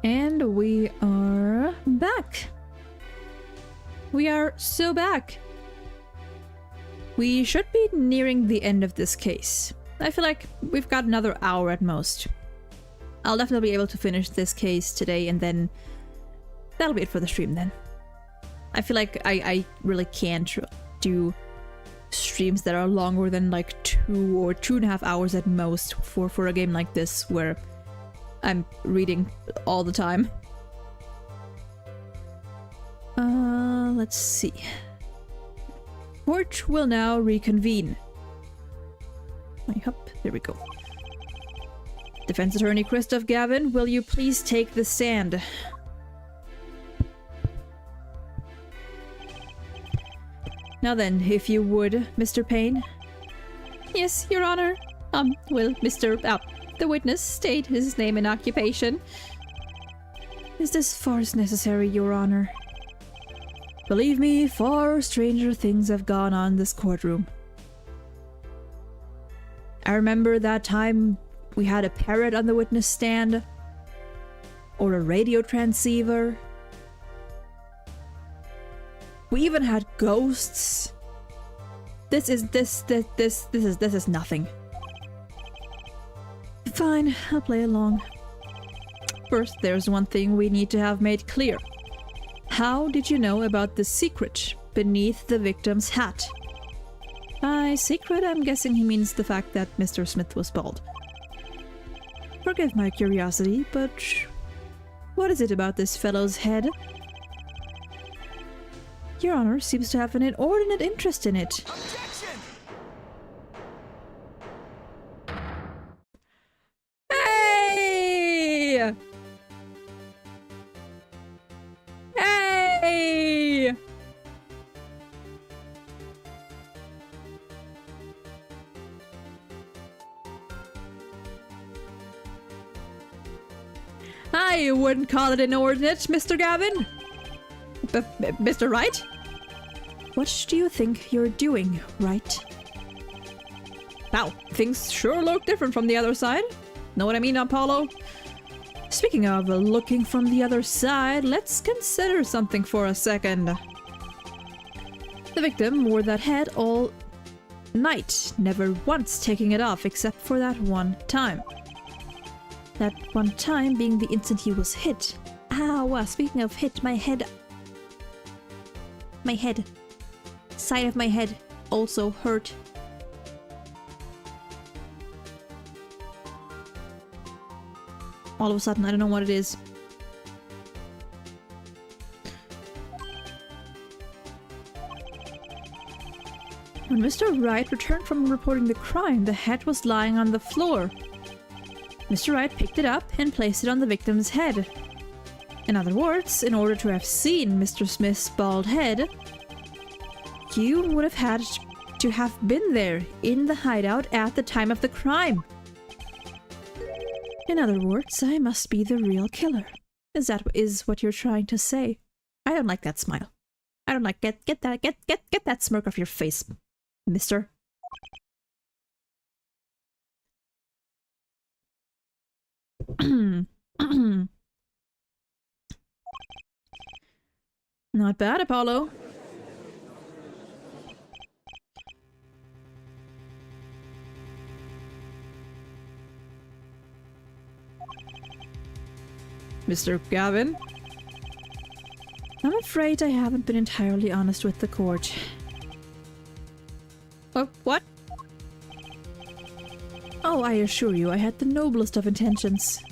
And we are back. We are so back. We should be nearing the end of this case. I feel like we've got another hour at most. I'll definitely be able to finish this case today, and then that'll be it for the stream then. I feel like I really can't do streams that are longer than like 2 or 2.5 hours at most for a game like this where I'm reading all the time. Let's see. Court will now reconvene. There we go. Defense Attorney Christoph Gavin, will you please take the stand? Now then, if you would, Mr. Payne. Yes, Your Honor. Will the witness state his name and occupation? Is this farce necessary, Your Honor? Believe me, far stranger things have gone on in this courtroom. I remember that time we had a parrot on the witness stand, or a radio transceiver. We even had ghosts. This is nothing. Fine, I'll play along. First, there's one thing we need to have made clear. How did you know about the secret beneath the victim's hat? By secret, I'm guessing he means the fact that Mr. Smith was bald. Forgive my curiosity, but what is it about this fellow's head? Your Honor seems to have an inordinate interest in it. Objection! Hey! Hey! I wouldn't call it inordinate, Mr. Gavin. Mr. Wright? What do you think you're doing, Wright? Wow, things sure look different from the other side. Know what I mean, Apollo? Speaking of looking from the other side, let's consider something for a second. The victim wore that hat all night, never once taking it off except for that one time. That one time being the instant he was hit. Ow, speaking of hit, my head, side of my head also hurt. All of a sudden, I don't know what it is. When Mr. Wright returned from reporting the crime, the hat was lying on the floor. Mr. Wright picked it up and placed it on the victim's head. In other words, in order to have seen Mr. Smith's bald head, you would have had to have been there in the hideout at the time of the crime. In other words, I must be the real killer. Is that what you're trying to say? I don't like that smile. I don't like get that smirk off your face, mister. Not bad, Apollo. Mr. Gavin? I'm afraid I haven't been entirely honest with the court. What? Oh, I assure you, I had the noblest of intentions.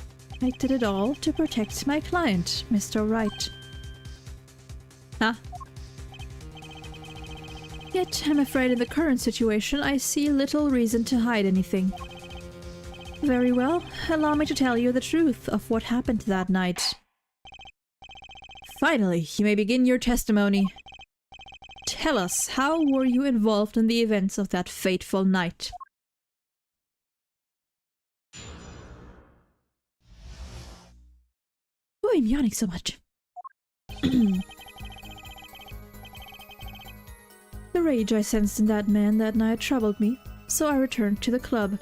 I did it all to protect my client, Mr. Wright. Huh? Yet, I'm afraid in the current situation, I see little reason to hide anything. Very well, allow me to tell you the truth of what happened that night. Finally, you may begin your testimony. Tell us, how were you involved in the events of that fateful night? Oh, I'm yawning so much. The rage I sensed in that man that night troubled me, so I returned to the club.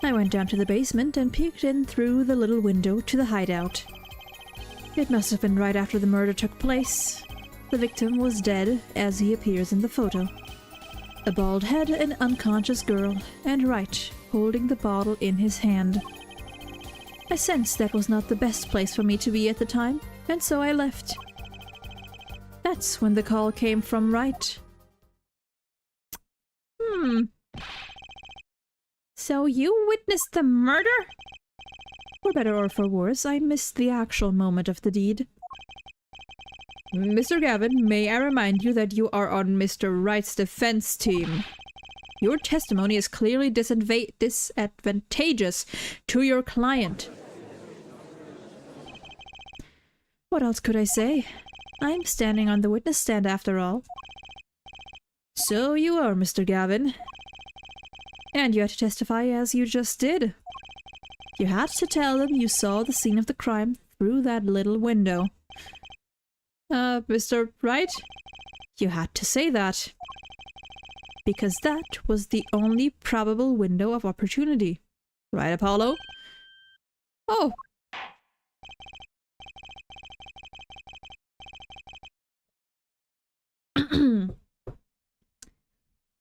I went down to the basement and peeked in through the little window to the hideout. It must have been right after the murder took place. The victim was dead, as he appears in the photo. A bald head, an unconscious girl, and Wright holding the bottle in his hand. I sensed that was not the best place for me to be at the time, and so I left. That's when the call came from Wright. So you witnessed the murder? For better or for worse, I missed the actual moment of the deed. Mr. Gavin, may I remind you that you are on Mr. Wright's defense team. Your testimony is clearly disadvantageous to your client. What else could I say? I'm standing on the witness stand after all. So you are, Mr. Gavin. And you had to testify as you just did. You had to tell them you saw the scene of the crime through that little window. Mr. Wright? You had to say that. Because that was the only probable window of opportunity. Right, Apollo? Oh.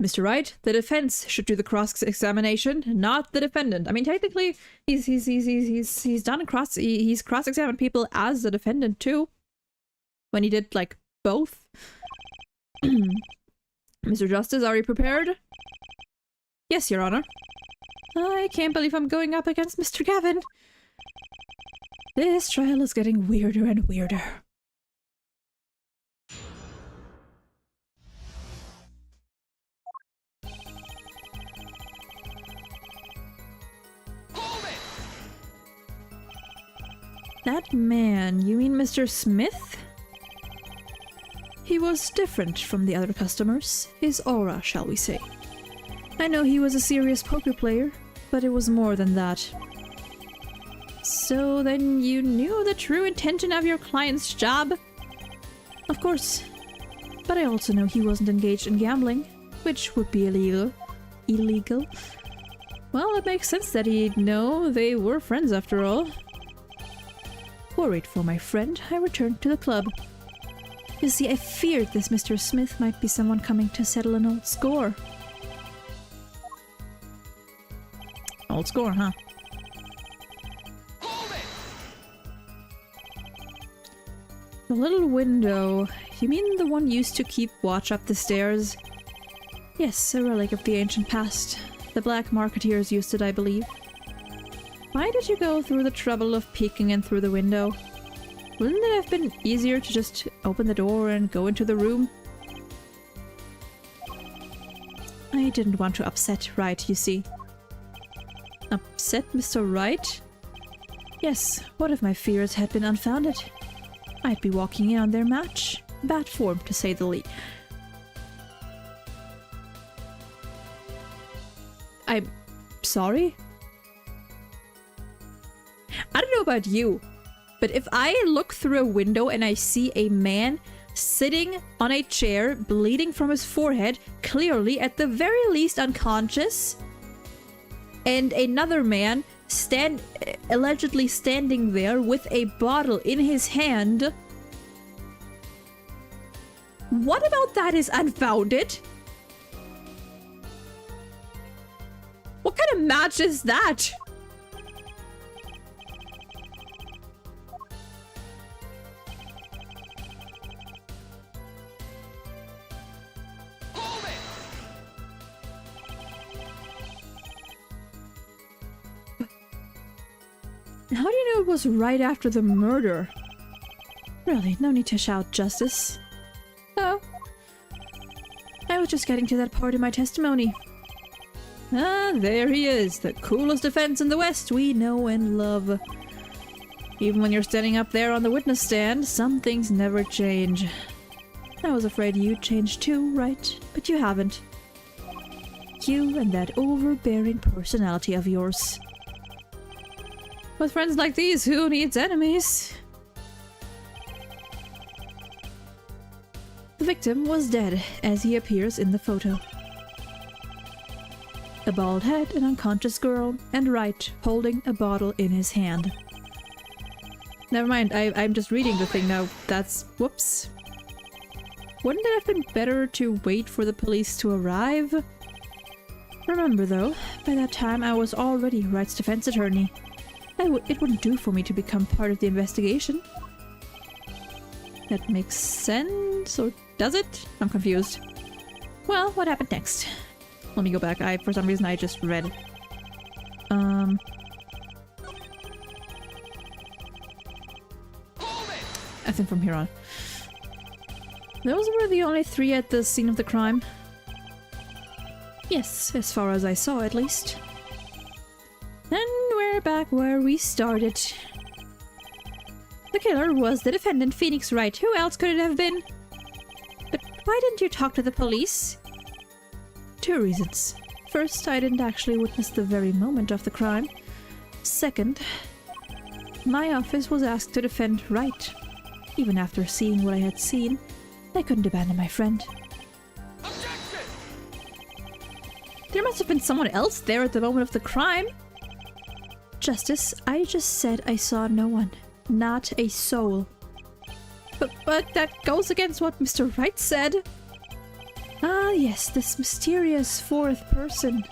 Mr. Wright, the defense should do the cross-examination, not the defendant. I mean, technically, he's cross-examined people as the defendant too. When he did, like, both. Mr. Justice, are you prepared? Yes, Your Honor. I can't believe I'm going up against Mr. Gavin. This trial is getting weirder and weirder. That man, you mean Mr. Smith? He was different from the other customers, his aura, shall we say. I know he was a serious poker player, but it was more than that. So then you knew the true intention of your client's job? Of course. But I also know he wasn't engaged in gambling, which would be illegal. Illegal? Well, it makes sense that he'd know they were friends after all. Worried for my friend, I returned to the club. You see, I feared this Mr. Smith might be someone coming to settle an old score. Old score, huh? The little window. You mean the one used to keep watch up the stairs? Yes, a relic of the ancient past. The black marketeers used it, I believe. Why did you go through the trouble of peeking in through the window? Wouldn't it have been easier to just open the door and go into the room? I didn't want to upset Wright, you see. Upset Mr. Wright? Yes, what if my fears had been unfounded? I'd be walking in on their match. Bad form, to say the least. I'm sorry? I don't know about you, but if I look through a window and I see a man sitting on a chair, bleeding from his forehead, clearly at the very least unconscious, and another man allegedly standing there with a bottle in his hand, what about that is unfounded? What kind of match is that? How do you know it was right after the murder? Really, no need to shout justice. Oh. I was just getting to that part in my testimony. Ah, there he is, the coolest defense in the West we know and love. Even when you're standing up there on the witness stand, some things never change. I was afraid you'd change too, right? But you haven't. You and that overbearing personality of yours. With friends like these, who needs enemies? The victim was dead, as he appears in the photo. A bald head, an unconscious girl, and Wright holding a bottle in his hand. Never mind, I'm just reading the thing now. That's... whoops. Wouldn't it have been better to wait for the police to arrive? Remember though, by that time I was already Wright's defense attorney. It wouldn't do for me to become part of the investigation. That makes sense, or does it? I'm confused. Well, what happened next? Let me go back. For some reason I just read. I think from here on. Those were the only 3 at the scene of the crime. Yes, as far as I saw at least. And we're back where we started. The killer was the defendant, Phoenix Wright. Who else could it have been? But why didn't you talk to the police? 2 reasons. First, I didn't actually witness the very moment of the crime. Second, my office was asked to defend Wright. Even after seeing what I had seen, I couldn't abandon my friend. Objection! There must have been someone else there at the moment of the crime. Justice, I just said I saw no one. Not a soul. But that goes against what Mr. Wright said. Ah yes, this mysterious 4th person.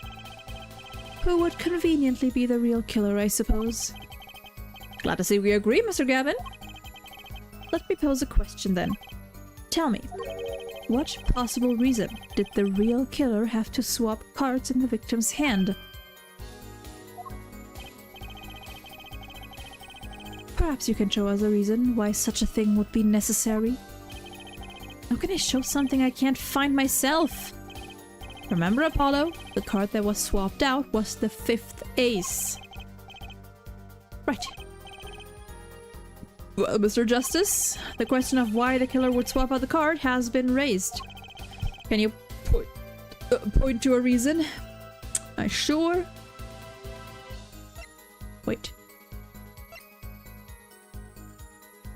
Who would conveniently be the real killer, I suppose. Glad to see we agree, Mr. Gavin. Let me pose a question then. Tell me, what possible reason did the real killer have to swap cards in the victim's hand? Perhaps you can show us a reason why such a thing would be necessary. How can I show something I can't find myself? Remember, Apollo? The card that was swapped out was the 5th ace. Right. Well, Mr. Justice, the question of why the killer would swap out the card has been raised. Can you point to a reason? I sure... Wait.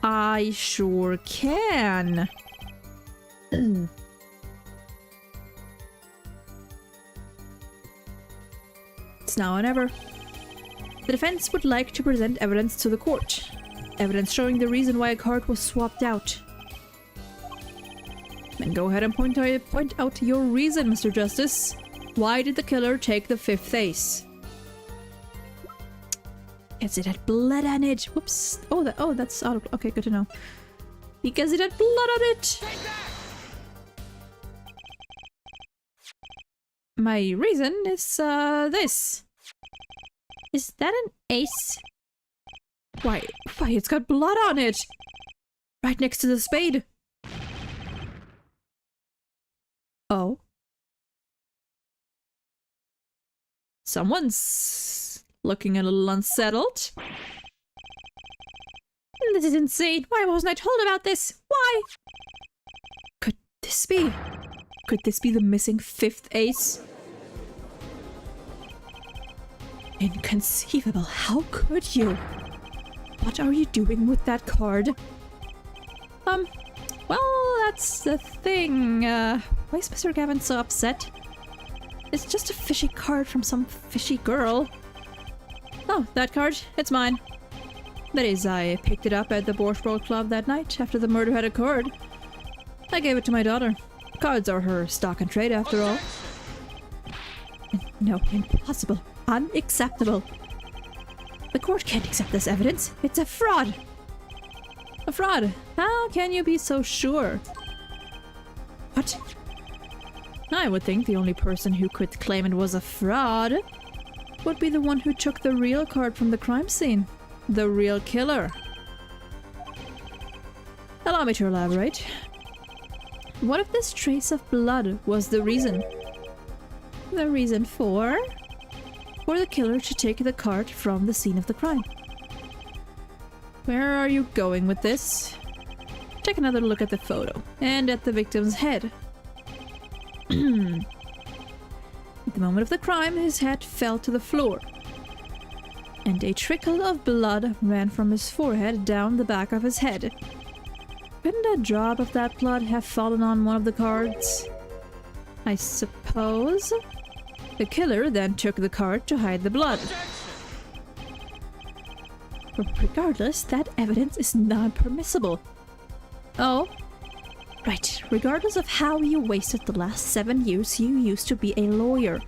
I sure can. It's now or never. The defense would like to present evidence to the court. Evidence showing the reason why a card was swapped out. Then go ahead and point out your reason, Mr. Justice. Why did the killer take the 5th ace? Because it had blood on it. Whoops. Oh, that's out of... Okay, good to know. Because it had blood on it. My reason is, this. Is that an ace? Why, it's got blood on it! Right next to the spade! Oh. Someone's looking a little unsettled. This is insane! Why wasn't I told about this? Why? Could this be? Could this be the missing 5th ace? Inconceivable! How could you? What are you doing with that card? Well, that's the thing. Why is Mr. Gavin so upset? It's just a fishy card from some fishy girl. Oh, that card? It's mine. That is, I picked it up at the Borscht World Club that night after the murder had occurred. I gave it to my daughter. Cards are her stock and trade after all. No, impossible. Unacceptable. The court can't accept this evidence. It's a fraud. A fraud? How can you be so sure? What? I would think the only person who could claim it was a fraud would be the one who took the real card from the crime scene. The real killer. Allow me to elaborate. What if this trace of blood was the reason? The reason for the killer to take the card from the scene of the crime. Where are you going with this? Take another look at the photo and at the victim's head. At the moment of the crime, his head fell to the floor, and a trickle of blood ran from his forehead down the back of his head. Couldn't a drop of that blood have fallen on one of the cards? I suppose? The killer then took the card to hide the blood. But regardless, that evidence is non-permissible. Oh? Right, regardless of how you wasted the last 7 years you used to be a lawyer.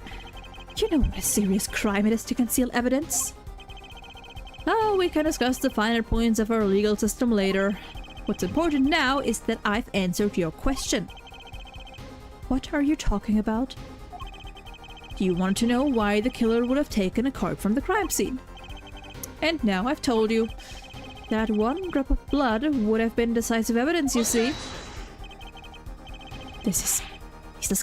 You know what a serious crime it is to conceal evidence. Oh, we can discuss the finer points of our legal system later. What's important now is that I've answered your question. What are you talking about? Do you want to know why the killer would have taken a card from the crime scene? And now I've told you. That one drop of blood would have been decisive evidence, you see. This is baseless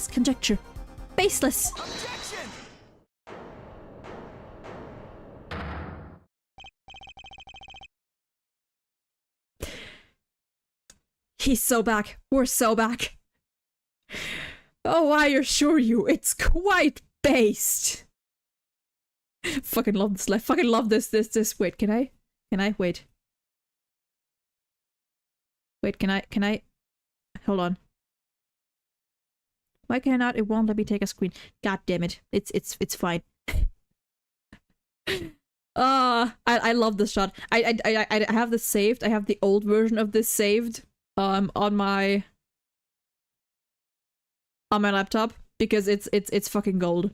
conjecture. Baseless! Objection! He's so back. We're so back. Oh, I assure you, it's quite based. Fucking love this. I fucking love this. Wait, can I? Wait. Wait, can I? Hold on. Why can I not? It won't let me take a screen. God damn it. It's fine. I love this shot. I have this saved. I have the old version of this saved. On my laptop because it's fucking gold.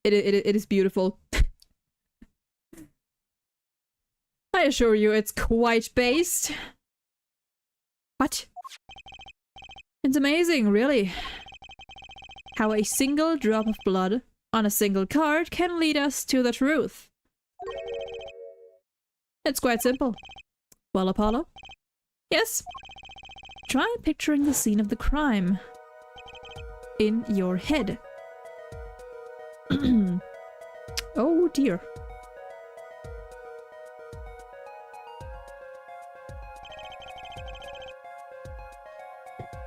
It is beautiful. I assure you, it's quite based. What? It's amazing, really. How a single drop of blood on a single card can lead us to the truth. It's quite simple. Well, Apollo? Yes? Try picturing the scene of the crime in your head. Oh dear.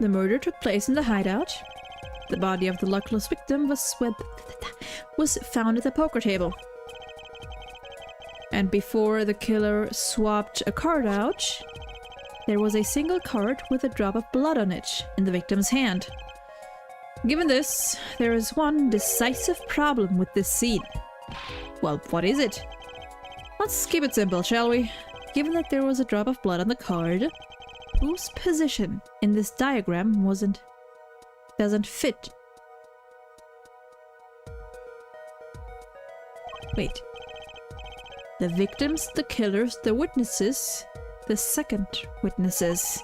The murder took place in the hideout. The body of the luckless victim was found at the poker table. And before the killer swapped a card out, there was a single card with a drop of blood on it in the victim's hand. Given this, there is one decisive problem with this scene. Well, what is it? Let's keep it simple, shall we? Given that there was a drop of blood on the card, whose position in this diagram doesn't fit? Wait. The victims, the killers, the witnesses, the second witnesses.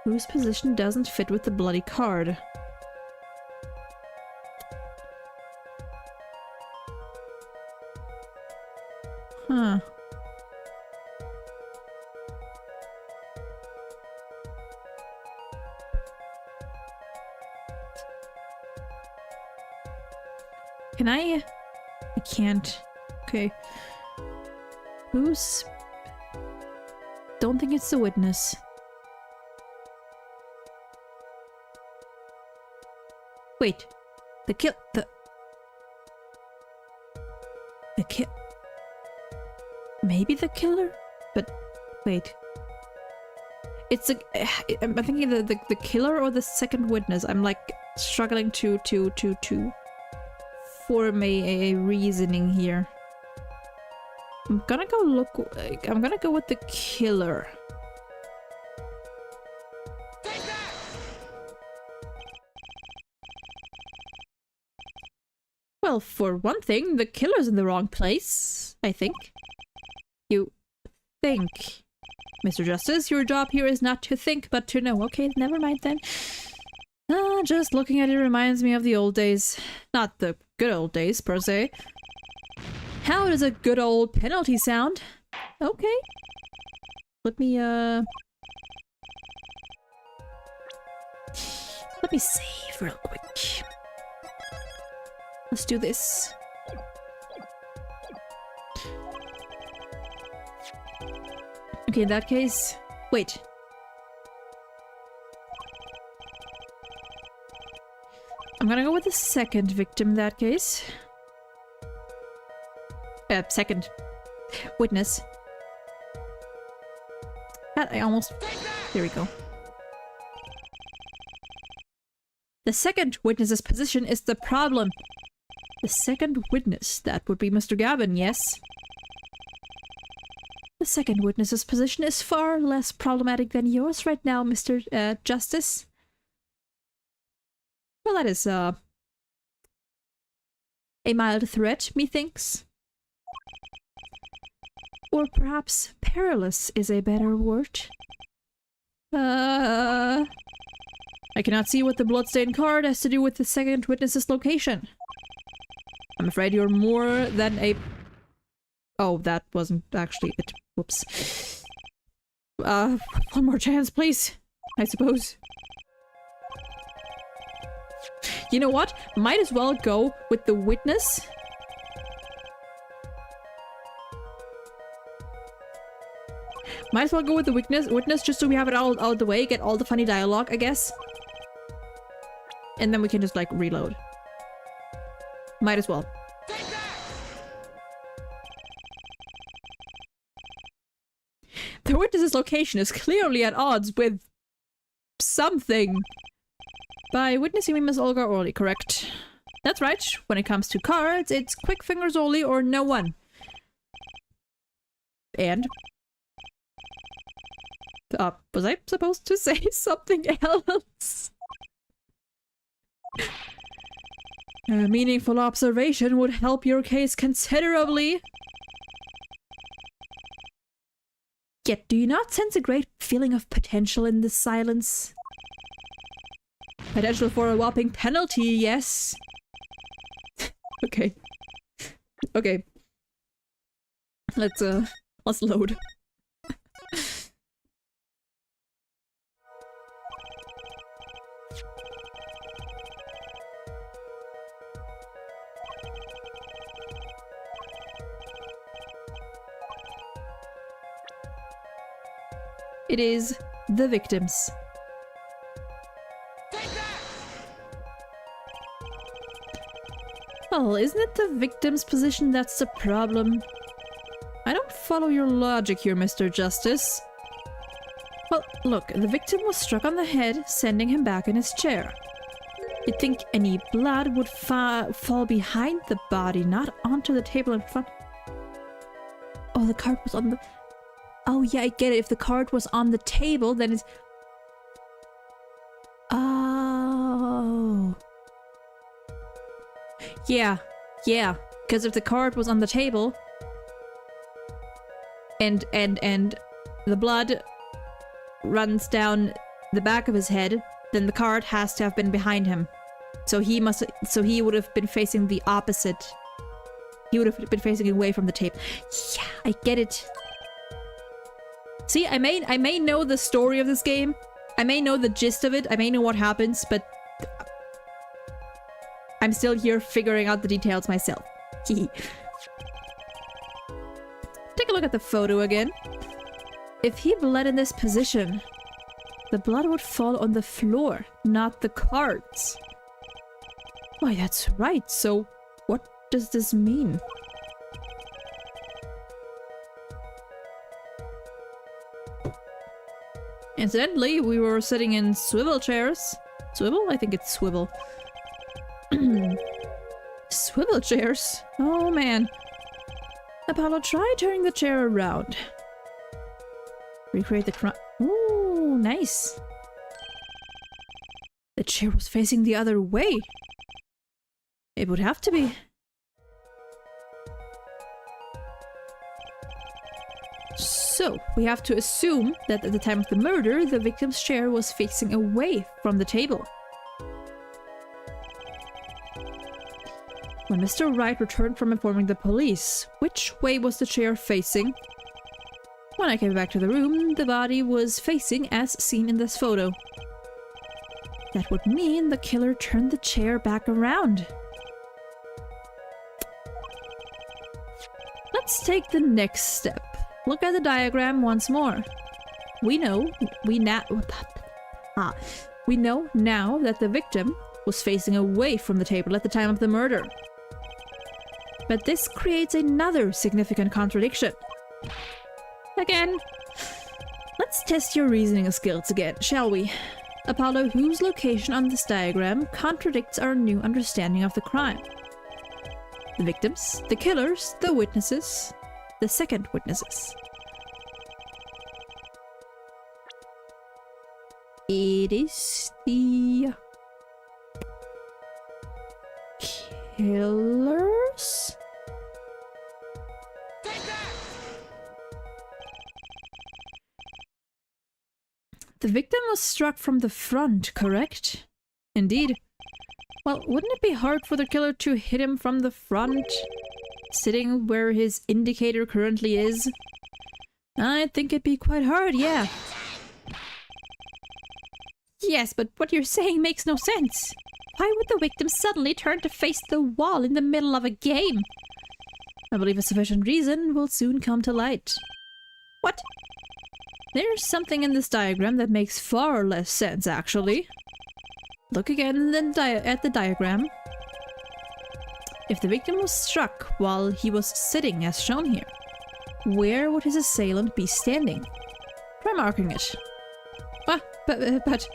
Whose position doesn't fit with the bloody card? Huh. Can I can't. Okay. Who's... Don't think it's the witness. Wait. The maybe the killer? But wait. It's a... I'm thinking the killer or the second witness. I'm like struggling to form a reasoning here. I'm gonna go with the killer. Well, for one thing, the killer's in the wrong place, I think. You think. Mr. Justice, your job here is not to think, but to know. Okay, never mind then. Just looking at it reminds me of the old days. Not the good old days, per se. How does a good old penalty sound? Okay. Let me save real quick. Let's do this. Okay, in that case... Wait. I'm gonna go with the second victim in that case. Second witness. God, I almost... There we go. The second witness's position is the problem. The second witness, that would be Mr. Gavin, yes? The second witness's position is far less problematic than yours right now, Mr. Justice. Well, that is, a mild threat, methinks. Or perhaps perilous is a better word. I cannot see what the bloodstained card has to do with the second witness's location. I'm afraid you're more than a... Oh, that wasn't actually it. Whoops. One more chance, please. I suppose. You know what? Might as well go with the witness. Might as well go with the witness just so we have it all out of the way, get all the funny dialogue, I guess. And then we can just, like, reload. Might as well. The witness's location is clearly at odds with... something. By witness you mean Miss Olga Orly, correct? That's right. When it comes to cards, it's quick fingers only or no one. And? Was I supposed to say something else? A meaningful observation would help your case considerably. Yet, do you not sense a great feeling of potential in this silence? Potential for a whopping penalty, yes. Okay. Okay. Let's load. It is the victims. Well, isn't it the victim's position that's the problem? I don't follow your logic here, Mr. Justice. Well, look, the victim was struck on the head, sending him back in his chair. You'd think any blood would fall behind the body, not onto the table in front. Oh, the card was on the... Oh yeah, I get it. If the card was on the table, then it's... Oh... Yeah, because if the card was on the table and the blood runs down the back of his head, then the card has to have been behind him. So he would have been facing the opposite. He would have been facing away from the table. Yeah, I get it. See, I may know the story of this game. I may know the gist of it. I may know what happens, but I'm still here figuring out the details myself. Take a look at the photo again. If he bled in this position, the blood would fall on the floor, not the cards. Why, that's right. So, what does this mean? Incidentally, we were sitting in swivel chairs. Swivel? I think it's swivel. Swivel chairs? Oh man. Apollo, try turning the chair around. Recreate the crime. Ooh, nice. The chair was facing the other way. It would have to be. So, we have to assume that at the time of the murder, the victim's chair was facing away from the table. When Mr. Wright returned from informing the police, which way was the chair facing? When I came back to the room, the body was facing as seen in this photo. That would mean the killer turned the chair back around. Let's take the next step. Look at the diagram once more. We know now that the victim was facing away from the table at the time of the murder. But this creates another significant contradiction. Again, let's test your reasoning skills again, shall we? Apollo, whose location on this diagram contradicts our new understanding of the crime? The victims, the killers, the witnesses, the second witnesses. It is the killers? The victim was struck from the front, correct? Indeed. Well, wouldn't it be hard for the killer to hit him from the front, sitting where his indicator currently is? I think it'd be quite hard, yeah. Yes, but what you're saying makes no sense. Why would the victim suddenly turn to face the wall in the middle of a game? I believe a sufficient reason will soon come to light. What? There's something in this diagram that makes far less sense, actually. Look again at the diagram. If the victim was struck while he was sitting as shown here, where would his assailant be standing? Try marking it. But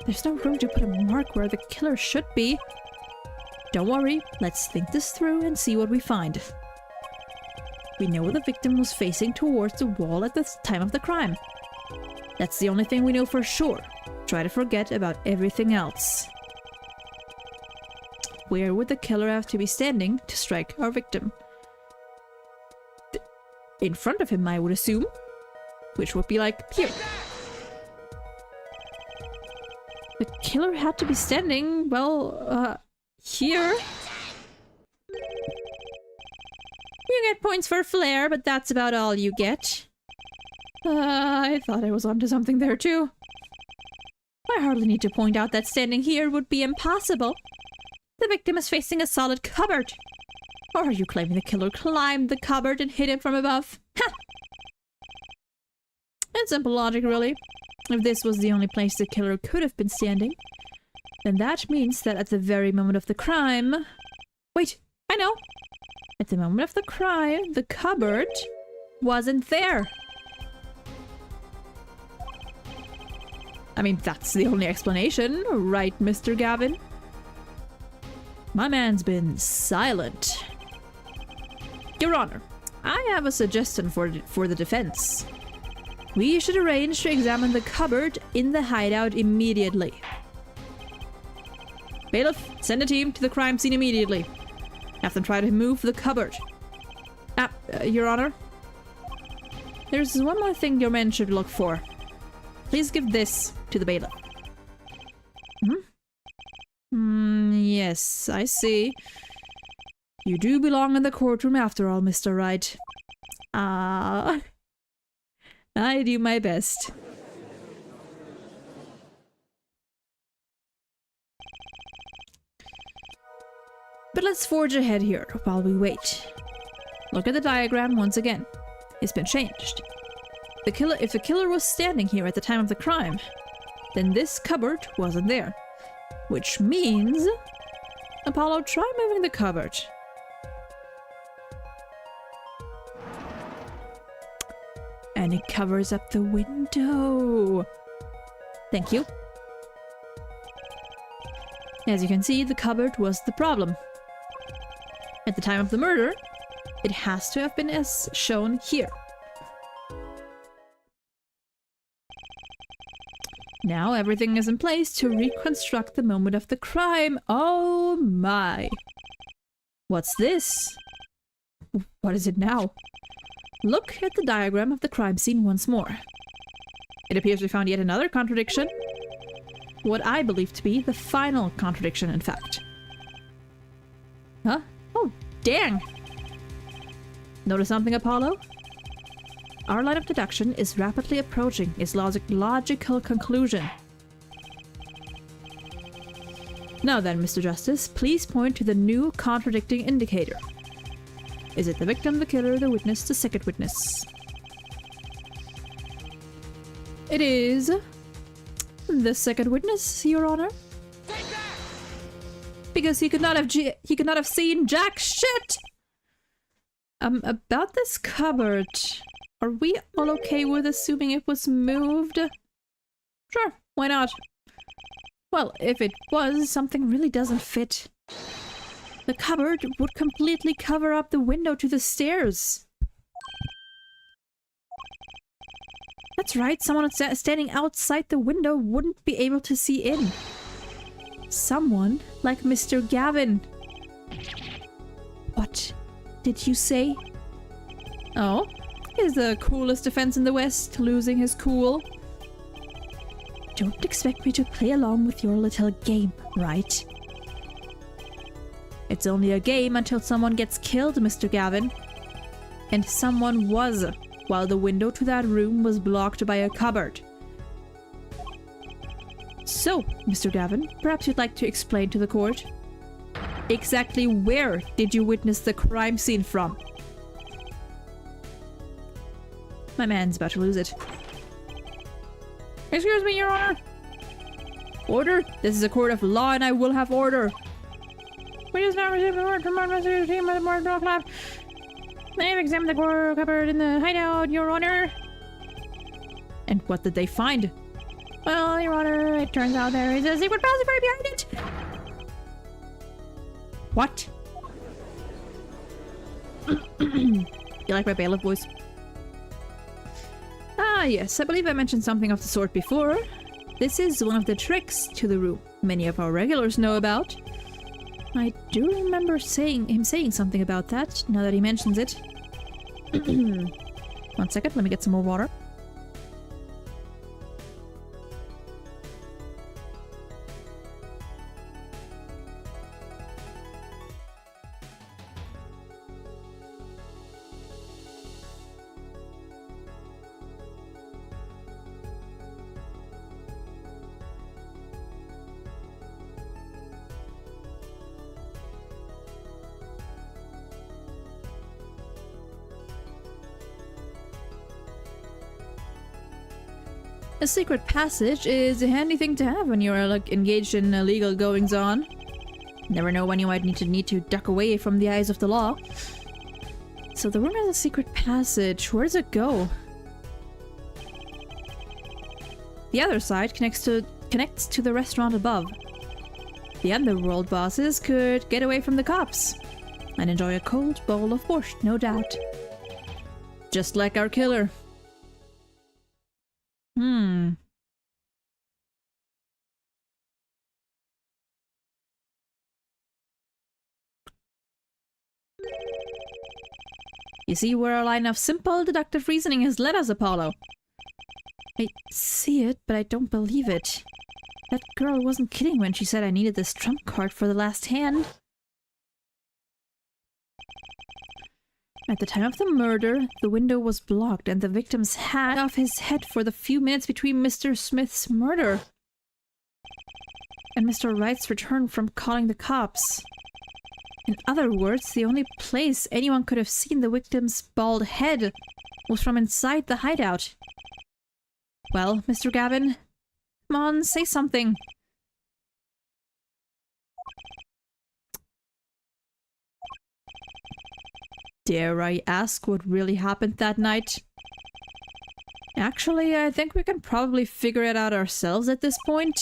there's no room to put a mark where the killer should be. Don't worry, let's think this through and see what we find. We know the victim was facing towards the wall at the time of the crime. That's the only thing we know for sure. Try to forget about everything else. Where would the killer have to be standing to strike our victim? In front of him, I would assume. Which would be like here. The killer had to be standing, well, here. You get points for flair, but that's about all you get. I thought I was onto something there too. I hardly need to point out that standing here would be impossible. The victim is facing a solid cupboard. Or are you claiming the killer climbed the cupboard and hit him from above? Ha! It's simple logic, really. If this was the only place the killer could have been standing, then that means that at the very moment of the crime... Wait, I know! At the moment of the crime, the cupboard wasn't there. I mean, that's the only explanation, right, Mr. Gavin? My man's been silent. Your Honor, I have a suggestion for the defense. We should arrange to examine the cupboard in the hideout immediately. Bailiff, send a team to the crime scene immediately. Have them try to move the cupboard. Your Honor. There's one more thing your men should look for. Please give this to the bailiff. Yes, I see. You do belong in the courtroom after all, Mr. Wright. I do my best. But let's forge ahead here while we wait. Look at the diagram once again. It's been changed. If the killer was standing here at the time of the crime, then this cupboard wasn't there. Which means... Apollo, try moving the cupboard. And it covers up the window. Thank you. As you can see, the cupboard was the problem. At the time of the murder, it has to have been as shown here. Now everything is in place to reconstruct the moment of the crime. Oh my! What's this? What is it now? Look at the diagram of the crime scene once more. It appears we found yet another contradiction. What I believe to be the final contradiction, in fact. Huh? Oh, dang! Notice something, Apollo? Our line of deduction is rapidly approaching its logical conclusion. Now then, Mr. Justice, please point to the new contradicting indicator. Is it the victim, the killer, the witness, the second witness? It is the second witness, Your Honor. Because he could not have seen jack shit. About this cupboard, are we all okay with assuming it was moved? Sure, why not? Well, if it was, something really doesn't fit. The cupboard would completely cover up the window to the stairs. That's right, someone standing outside the window wouldn't be able to see in. Someone like Mr. Gavin. What did you say? Oh, he's the coolest defense in the West, losing his cool. Don't expect me to play along with your little game, right? It's only a game until someone gets killed, Mr. Gavin. And someone was, while the window to that room was blocked by a cupboard. So, Mr. Gavin, perhaps you'd like to explain to the court? Exactly where did you witness the crime scene from? My man's about to lose it. Excuse me, Your Honor. Order? This is a court of law and I will have order. We just now received a word from our investigative team by the Board of Lab. They have examined the cupboard in the hideout, Your Honor. And what did they find? Well, Your Honor, it turns out there is a secret passageway behind it. What? You like my bailiff voice? Ah, yes, I believe I mentioned something of the sort before. This is one of the tricks to the room many of our regulars know about. I do remember him saying something about that, now that he mentions it. 1 second, let me get some more water. A secret passage is a handy thing to have when you're engaged in illegal goings-on. Never know when you might need to duck away from the eyes of the law. So the room has a secret passage. Where does it go? The other side connects to the restaurant above. The underworld bosses could get away from the cops and enjoy a cold bowl of borscht, no doubt. Just like our killer. You see where our line of simple deductive reasoning has led us, Apollo? I see it, but I don't believe it. That girl wasn't kidding when she said I needed this trump card for the last hand. At the time of the murder, the window was blocked and the victim's hat off his head for the few minutes between Mr. Smith's murder and Mr. Wright's return from calling the cops. In other words, the only place anyone could have seen the victim's bald head was from inside the hideout. Well, Mr. Gavin, come on, say something. Dare I ask what really happened that night? Actually, I think we can probably figure it out ourselves at this point.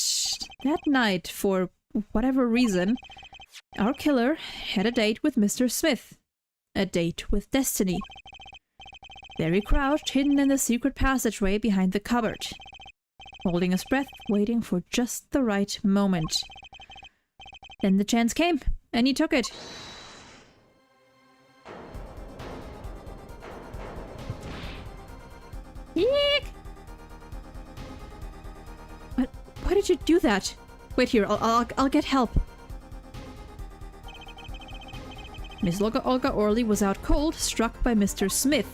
That night, for whatever reason, our killer had a date with Mr. Smith. A date with destiny. There he crouched, hidden in the secret passageway behind the cupboard. Holding his breath, waiting for just the right moment. Then the chance came, and he took it. Eek! Why did you do that? Wait here, I'll get help. Miss Olga Orley was out cold, struck by Mr. Smith.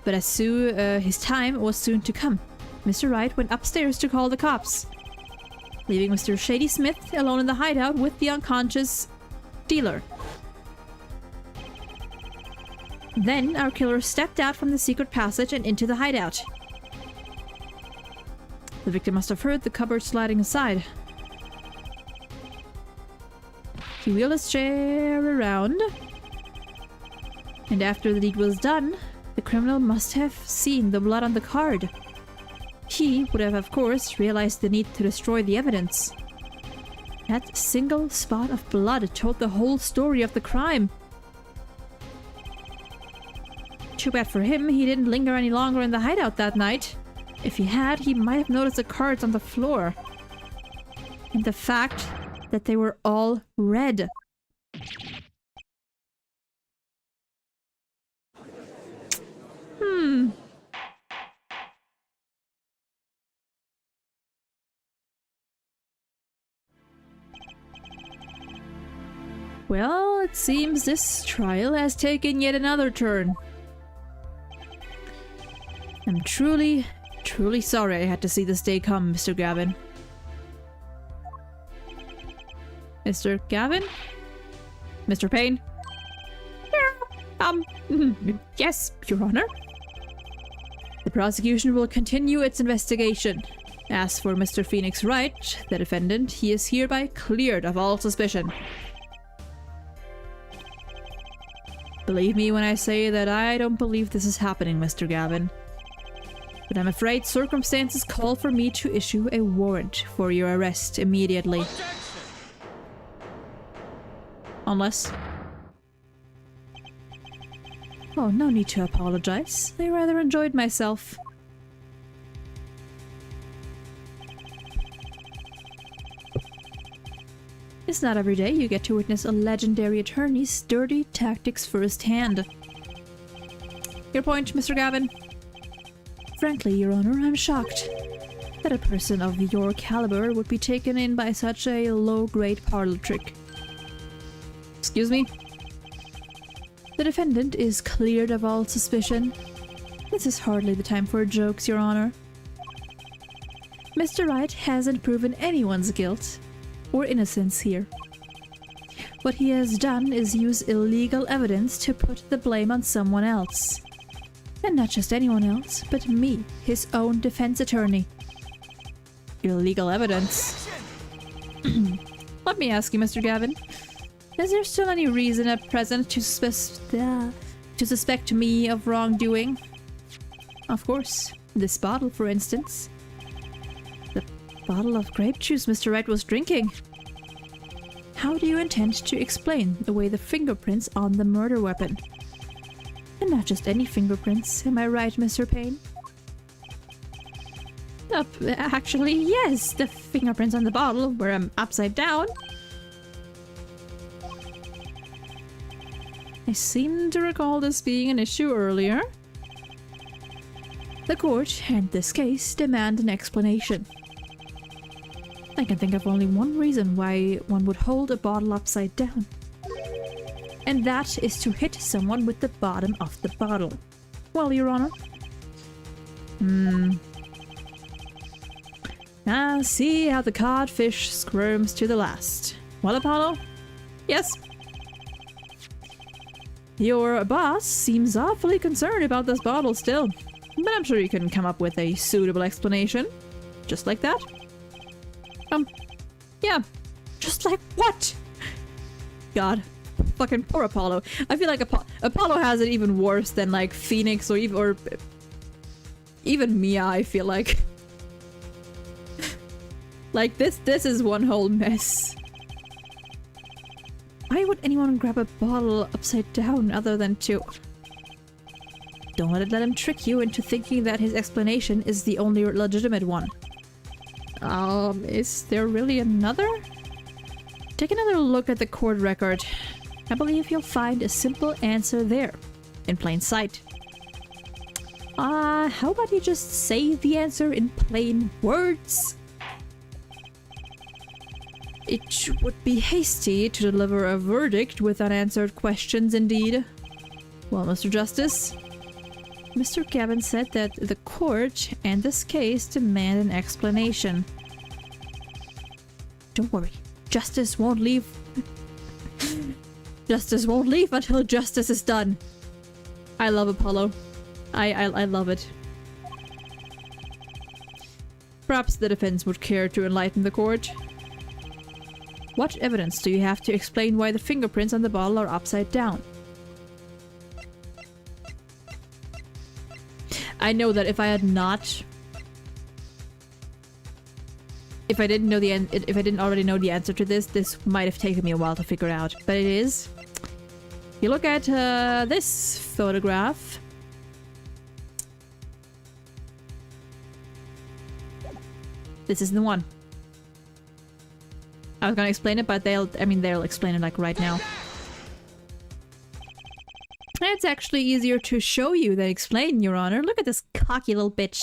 But his time was soon to come. Mr. Wright went upstairs to call the cops, leaving Mr. Shady Smith alone in the hideout with the unconscious dealer. Then our killer stepped out from the secret passage and into the hideout. The victim must have heard the cupboard sliding aside. He wheeled his chair around, and after the deed was done, the criminal must have seen the blood on the card He would have, of course, realized the need to destroy the evidence. That single spot of blood told the whole story of the crime. Too bad for him, he didn't linger any longer in the hideout that night. If he had, he might have noticed the cards on the floor. And the fact that they were all red. Well, it seems this trial has taken yet another turn. I'm truly sorry I had to see this day come, Mr. Gavin. Mr. Gavin? Mr. Payne? Yes, Your Honor. The prosecution will continue its investigation. As for Mr. Phoenix Wright, the defendant, he is hereby cleared of all suspicion. Believe me when I say that I don't believe this is happening, Mr. Gavin. But I'm afraid circumstances call for me to issue a warrant for your arrest immediately. Objection! Unless... Oh, no need to apologize. I rather enjoyed myself. It's not every day you get to witness a legendary attorney's dirty tactics firsthand. Your point, Mr. Gavin? Frankly, Your Honor, I'm shocked that a person of your caliber would be taken in by such a low-grade parlor trick. Excuse me? The defendant is cleared of all suspicion. This is hardly the time for jokes, Your Honor. Mr. Wright hasn't proven anyone's guilt or innocence here. What he has done is use illegal evidence to put the blame on someone else. And not just anyone else, but me, his own defense attorney. Illegal evidence? Let me ask you, Mr. Gavin. Is there still any reason at present to suspect me of wrongdoing? Of course. This bottle, for instance. The bottle of grape juice Mr. Wright was drinking. How do you intend to explain away the fingerprints on the murder weapon? And not just any fingerprints, am I right, Mr. Payne? Actually, yes, the fingerprints on the bottle were upside down. I seem to recall this being an issue earlier. The court, and this case, demand an explanation. I can think of only one reason why one would hold a bottle upside down. And that is to hit someone with the bottom of the bottle. Well, Your Honor. Ah, see how the codfish squirms to the last. Well, Apollo? Yes? Your boss seems awfully concerned about this bottle still. But I'm sure you can come up with a suitable explanation. Just like that? Yeah. Just like what? God. Fucking poor Apollo. I feel like Apollo has it even worse than like Phoenix or even Mia, I feel like. Like this is one whole mess. Why would anyone grab a bottle upside down other than to... Don't let him trick you into thinking that his explanation is the only legitimate one. Is there really another? Take another look at the court record. I believe you'll find a simple answer there, in plain sight. How about you just say the answer in plain words? It would be hasty to deliver a verdict with unanswered questions indeed. Well, Mr. Justice, Mr. Gavin said that the court and this case demand an explanation. Don't worry, justice won't leave. Justice won't leave until justice is done. I love Apollo. I love it. Perhaps the defense would care to enlighten the court. What evidence do you have to explain why the fingerprints on the bottle are upside down? I know that if I had not If I didn't know if I didn't already know the answer to this, this might have taken me a while to figure out. But it is. You look at this photograph. This is the one. I was gonna explain it, but they'll explain it like right now. It's actually easier to show you than explain, Your Honor. Look at this cocky little bitch.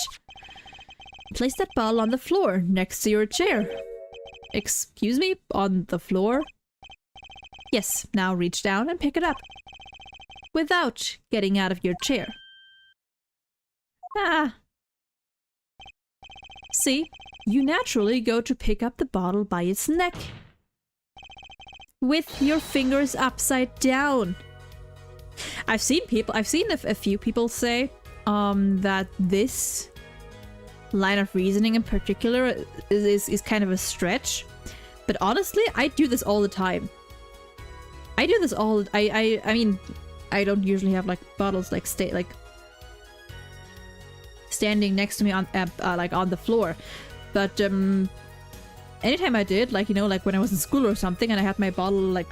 Place that bottle on the floor next to your chair. Excuse me? On the floor? Yes, now reach down and pick it up. Without getting out of your chair. Ah. See? You naturally go to pick up the bottle by its neck. With your fingers upside down. I've seen a few people say that this line of reasoning in particular is kind of a stretch. But honestly, I do this all the time. I do this all... I mean, I don't usually have like bottles like standing next to me on like on the floor. But anytime I did, like, you know, like when I was in school or something and I had my bottle like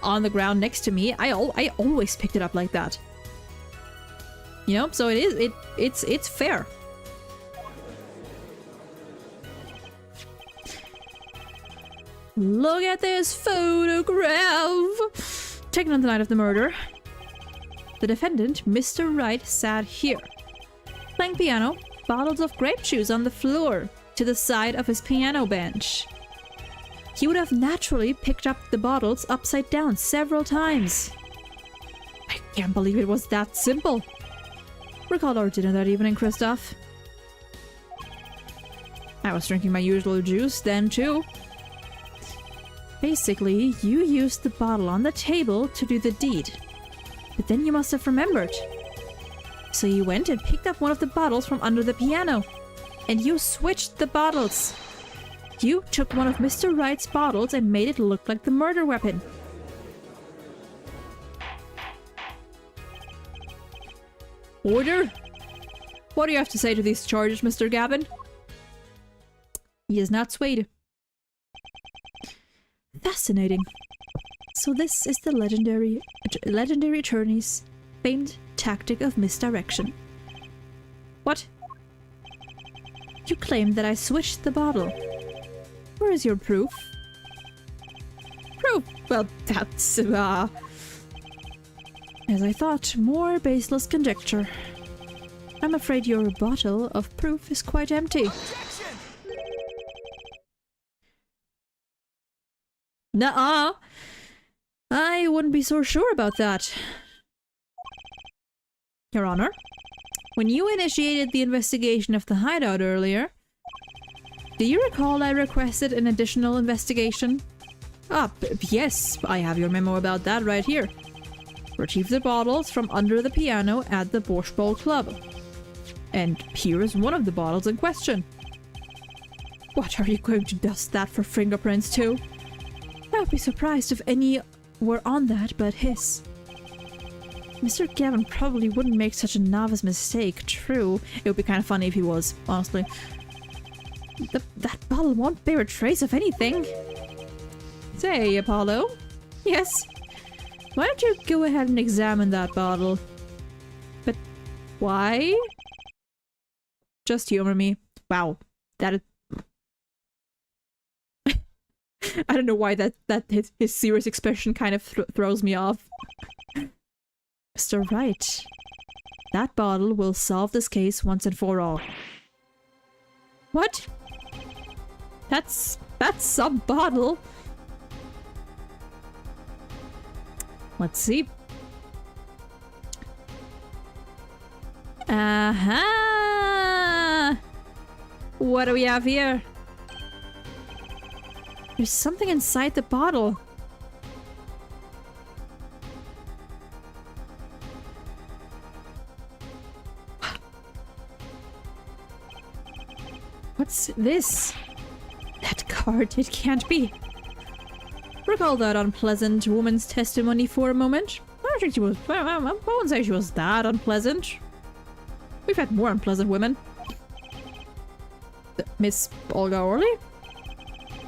on the ground next to me, I always picked it up like that. You know, so it's fair. Look at this photograph! Taken on the night of the murder. The defendant, Mr. Wright, sat here. Playing piano, bottles of grape juice on the floor, to the side of his piano bench. He would have naturally picked up the bottles upside down several times. I can't believe it was that simple. Recall our dinner that evening, Kristoff. I was drinking my usual juice then too. Basically, you used the bottle on the table to do the deed. But then you must have remembered. So you went and picked up one of the bottles from under the piano. And you switched the bottles. You took one of Mr. Wright's bottles and made it look like the murder weapon. Order? What do you have to say to these charges, Mr. Gavin? He is not swayed. Fascinating. So this is the legendary attorney's famed tactic of misdirection. What? You claim that I switched the bottle. Where is your proof? Proof? Well, that's, as I thought, more baseless conjecture. I'm afraid your bottle of proof is quite empty. Nuh-uh! I wouldn't be so sure about that. Your Honor, when you initiated the investigation of the hideout earlier, do you recall I requested an additional investigation? Yes, I have your memo about that right here. Retrieve the bottles from under the piano at the Borscht Ball Club. And here is one of the bottles in question. What, are you going to dust that for fingerprints too? I would be surprised if any were on that but his. Mr. Gavin probably wouldn't make such a novice mistake, true. It would be kind of funny if he was, honestly. That bottle won't bear a trace of anything. Say, Apollo? Yes? Why don't you go ahead and examine that bottle? But why? Just humor me. Wow, that is... I don't know why that his serious expression kind of throws me off. Mr. Wright, that bottle will solve this case once and for all. What? That's some bottle. Let's see. Uh-huh. What do we have here? There's something inside the bottle. What's this? That card, it can't be. Recall that unpleasant woman's testimony for a moment. I don't think she was... I wouldn't say she was that unpleasant. We've had more unpleasant women. Miss Olga Orley?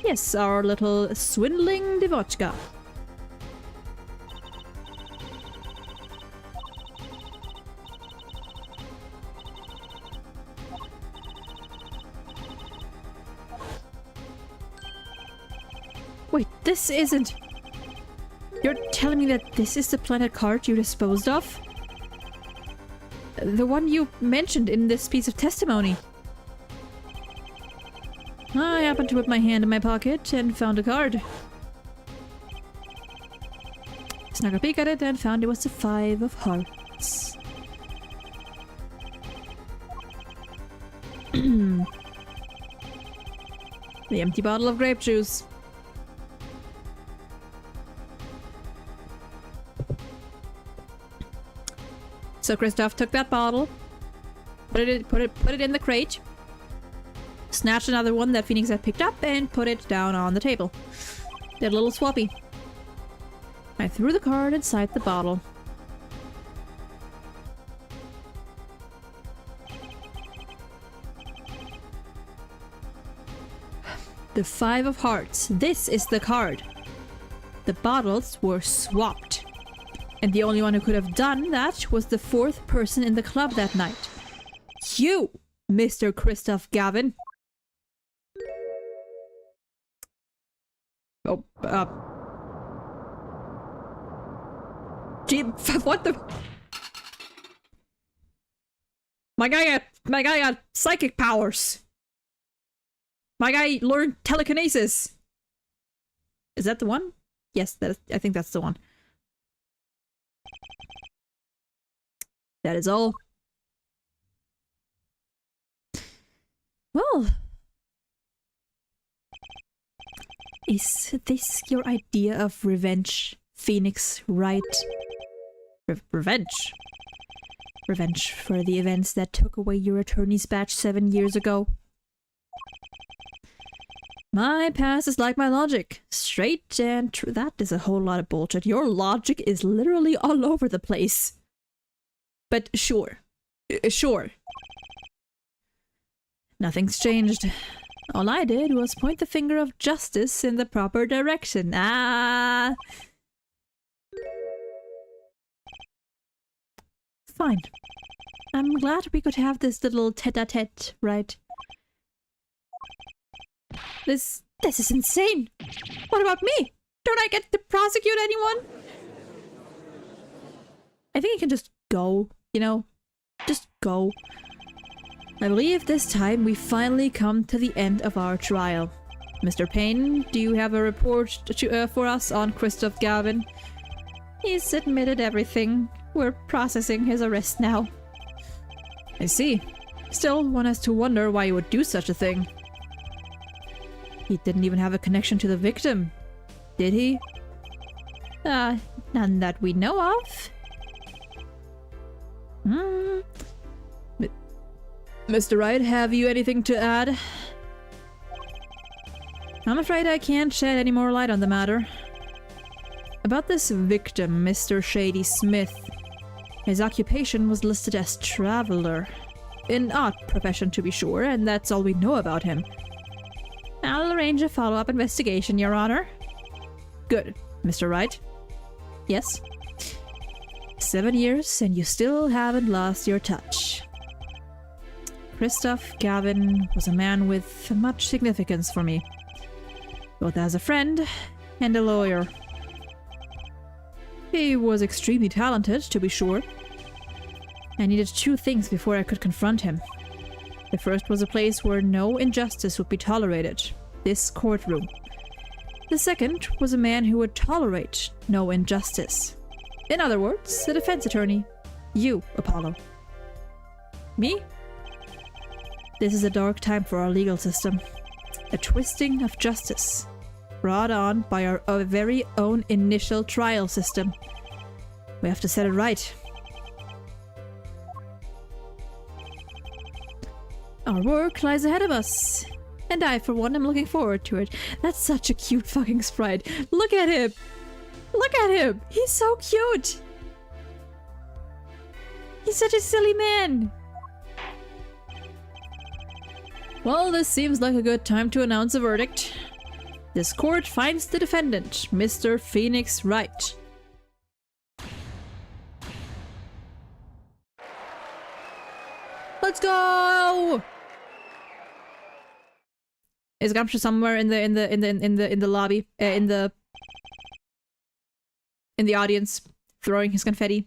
Yes, our little swindling Devochka. Wait, this isn't... You're telling me that this is the planet card you disposed of? The one you mentioned in this piece of testimony. I happened to put my hand in my pocket and found a card. Snuck a peek at it and found it was the 5 of Hearts. The empty bottle of grape juice. So Kristoff took that bottle, put it in the crate, snatched another one that Phoenix had picked up, and put it down on the table. Did a little swappy. I threw the card inside the bottle. The 5 of Hearts. This is the card. The bottles were swapped. And the only one who could have done that was the 4th person in the club that night. You, Mr. Kristoff Gavin. Oh, Gee, what the... My guy got psychic powers. My guy learned telekinesis. Is that the one? Yes, I think that's the one. That is all. Well, is this your idea of revenge, Phoenix Wright? Revenge? Revenge for the events that took away your attorney's badge 7 years ago? My past is like my logic. Straight and true. That is a whole lot of bullshit. Your logic is literally all over the place. But sure. Sure. Nothing's changed. All I did was point the finger of justice in the proper direction. Ah! Fine. I'm glad we could have this little tete-a-tete, right? This is insane! What about me? Don't I get to prosecute anyone? I think I can just go, you know? Just go. I believe this time we finally come to the end of our trial. Mr. Payne, do you have a report for us on Kristoff Gavin? He's admitted everything. We're processing his arrest now. I see. Still, one has to wonder why he would do such a thing. He didn't even have a connection to the victim, did he? None that we know of. Mr. Wright, have you anything to add? I'm afraid I can't shed any more light on the matter. About this victim, Mr. Shady Smith. His occupation was listed as traveler. An odd profession to be sure, and that's all we know about him. I'll arrange a follow-up investigation, Your Honor. Good. Mr. Wright? Yes? 7 years, and you still haven't lost your touch. Kristoff Gavin was a man with much significance for me, both as a friend and a lawyer. He was extremely talented, to be sure. I needed 2 things before I could confront him. The first was a place where no injustice would be tolerated, this courtroom. The second was a man who would tolerate no injustice. In other words, a defense attorney. You, Apollo. Me? This is a dark time for our legal system. A twisting of justice, brought on by our very own initial trial system. We have to set it right. Our work lies ahead of us. And I, for one, am looking forward to it. That's such a cute fucking sprite. Look at him! Look at him! He's so cute! He's such a silly man! Well, this seems like a good time to announce a verdict. This court finds the defendant, Mr. Phoenix Wright. Let's go! Is Gumshoe somewhere in the lobby? In the audience, throwing his confetti.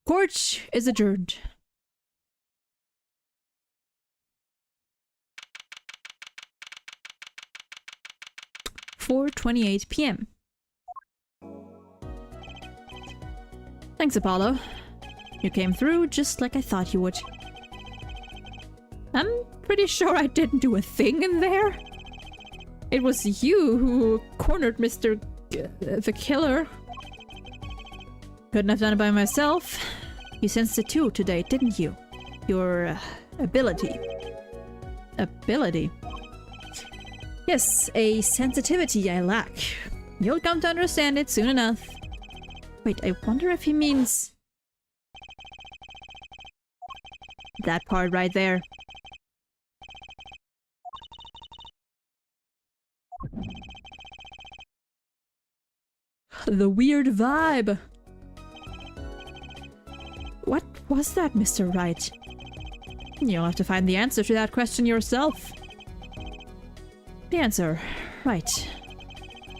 Court is adjourned. (4:28 p.m.) Thanks, Apollo. You came through just like I thought you would. I'm pretty sure I didn't do a thing in there. It was you who cornered Mr. the killer. Couldn't have done it by myself. You sensed it too today, didn't you? Your ability. Ability? Yes, a sensitivity I lack. You'll come to understand it soon enough. Wait, I wonder if he means... that part right there. The weird vibe. What was that, Mr. Wright? You'll have to find the answer to that question yourself. The answer, right.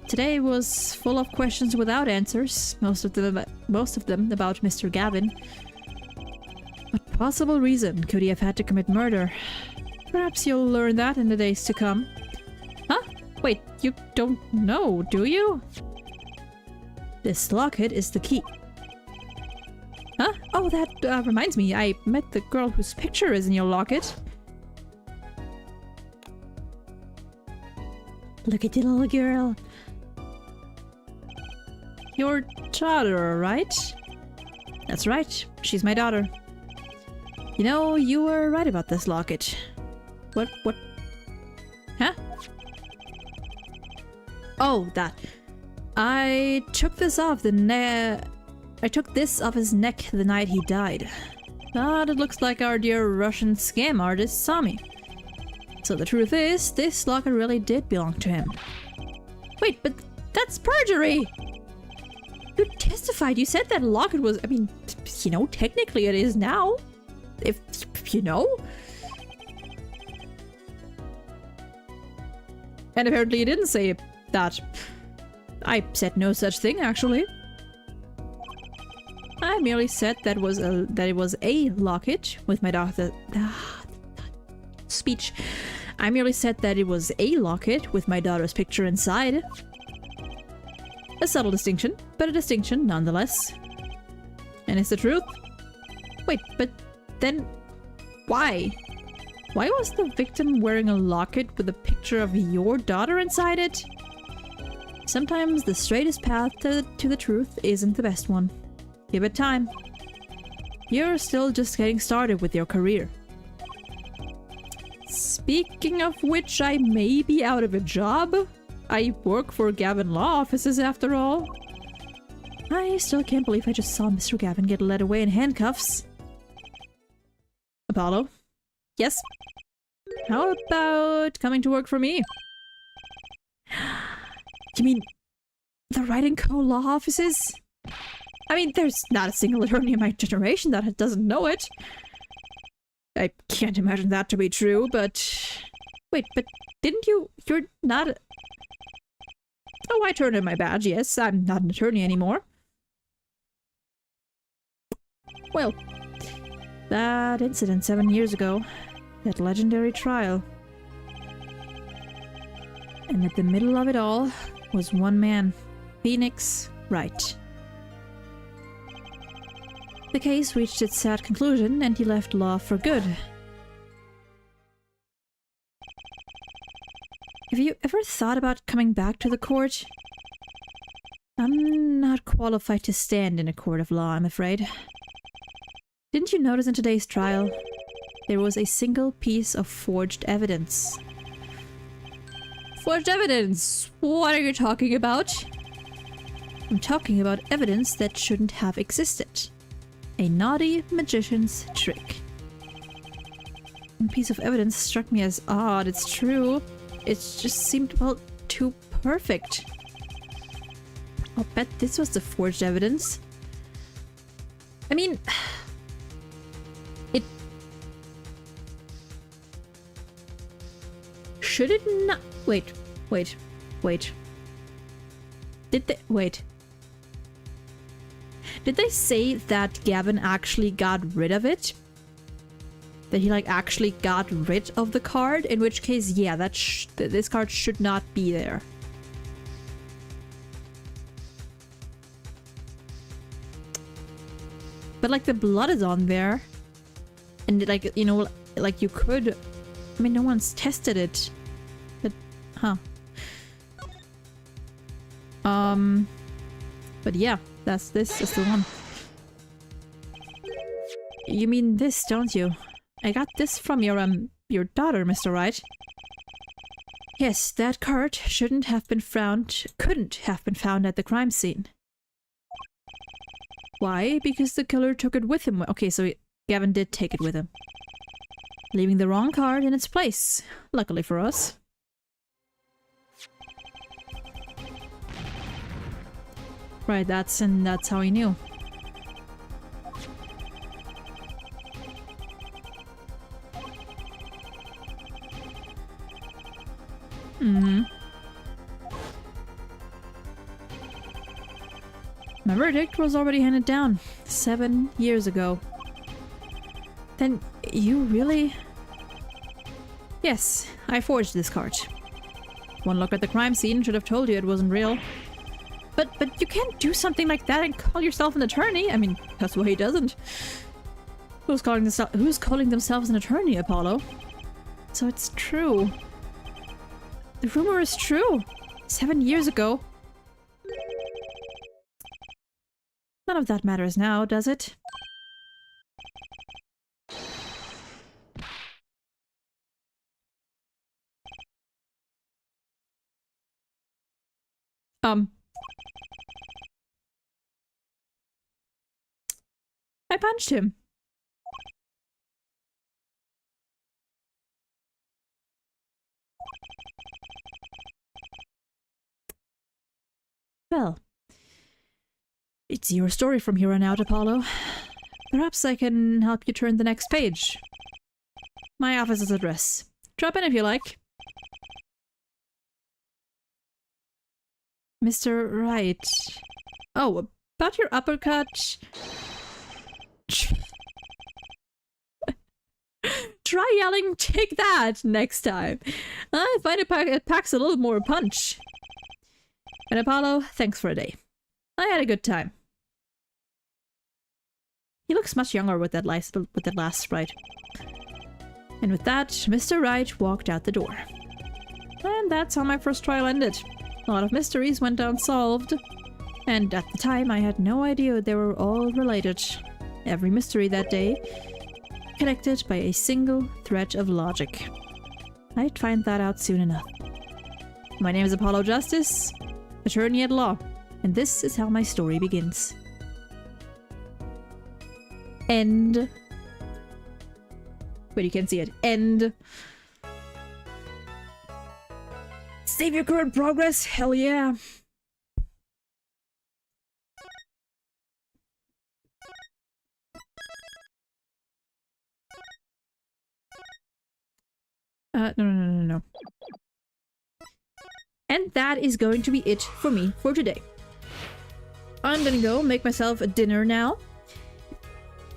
Today was full of questions without answers, most of them about Mr. Gavin. What possible reason could he have had to commit murder? Perhaps you'll learn that in the days to come. Huh? Wait, you don't know, do you? This locket is the key. Huh? Oh, that reminds me, I met the girl whose picture is in your locket. Look at the little girl. Your daughter, right? That's right, she's my daughter. You know, you were right about this locket. What? Huh? Oh, that. I took this off his neck the night he died. But it looks like our dear Russian scam artist saw me. So the truth is, this locket really did belong to him. Wait, but that's perjury! You testified, you said that locket was, I mean, you know, technically it is now. If you know. And apparently you didn't say that. I said no such thing, actually. I merely said that it was a locket with my daughter. Speech. I merely said that it was a locket with my daughter's picture inside. A subtle distinction, but a distinction nonetheless. And it's the truth. Wait, but then why? Why was the victim wearing a locket with a picture of your daughter inside it? Sometimes the straightest path to the truth isn't the best one. Give it time. You're still just getting started with your career. Speaking of which, I may be out of a job. I work for Gavin Law Offices after all. I still can't believe I just saw Mr. Gavin get led away in handcuffs. Apollo? Yes? How about coming to work for me? You mean the Wright & Co. Law Offices? I mean, there's not a single attorney in my generation that doesn't know it. I can't imagine that to be true, but... Wait, but didn't you... You're not... Oh, I turned in my badge, yes. I'm not an attorney anymore. Well, that incident 7 years ago. That legendary trial. And at the middle of it all was one man. Phoenix Wright. The case reached its sad conclusion and he left law for good. Have you ever thought about coming back to the court? I'm not qualified to stand in a court of law, I'm afraid. Didn't you notice in today's trial? There was a single piece of forged evidence. Forged evidence? What are you talking about? I'm talking about evidence that shouldn't have existed. A naughty magician's trick. One piece of evidence struck me as odd, it's true. It just seemed, well, too perfect. I'll bet this was the forged evidence. I mean... it... Should it not... Wait. Did they... Wait. Did they say that Gavin actually got rid of it? That he, like, actually got rid of the card? In which case, yeah, this card should not be there. But, like, the blood is on there. And, like, you know, like, you could... I mean, no one's tested it. But, huh. But yeah, this is the one. You mean this, don't you? I got this from your daughter, Mr. Wright. Yes, that card couldn't have been found at the crime scene. Why? Because the killer took it with him. Okay, so Gavin did take it with him. Leaving the wrong card in its place. Luckily for us. Right, that's how he knew. My verdict was already handed down 7 years ago. Then you really... Yes, I forged this card. One look at the crime scene should have told you it wasn't real. But you can't do something like that and call yourself an attorney. I mean, that's why he doesn't. Who's calling themselves an attorney, Apollo? So it's true. The rumor is true. 7 years ago. None of that matters now, does it? I punched him. Well, it's your story from here on out, Apollo. Perhaps I can help you turn the next page. My office's address. Drop in if you like. Mr. Wright. Oh, about your uppercut... Try yelling, take that, next time. I find it packs a little more punch. And Apollo, thanks for a day. I had a good time. He looks much younger with that last sprite. And with that, Mr. Wright walked out the door. And that's how my first trial ended. A lot of mysteries went unsolved. And at the time, I had no idea they were all related. Every mystery that day connected by a single thread of logic. I'd find that out soon enough. My name is Apollo Justice, attorney at law, and this is how my story begins. End. But you can't see it. End. Save your current progress? Hell yeah. No. And that is going to be it for me for today. I'm gonna go make myself a dinner now.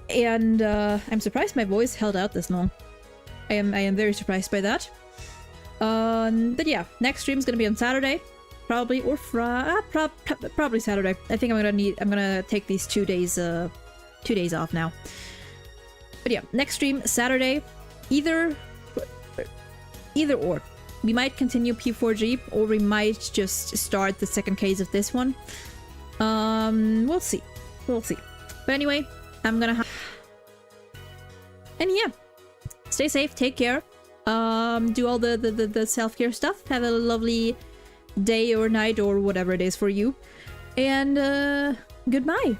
And I'm surprised my voice held out this long. I am very surprised by that. But yeah, next stream is gonna be on Saturday, probably, or probably Saturday. I think I'm gonna take these 2 days off now. But yeah, next stream Saturday, either or. We might continue P4G, or we might just start the second case of this one. We'll see. But anyway, I'm gonna and yeah, stay safe, take care, do all the self-care stuff, have a lovely day or night or whatever it is for you, and goodbye.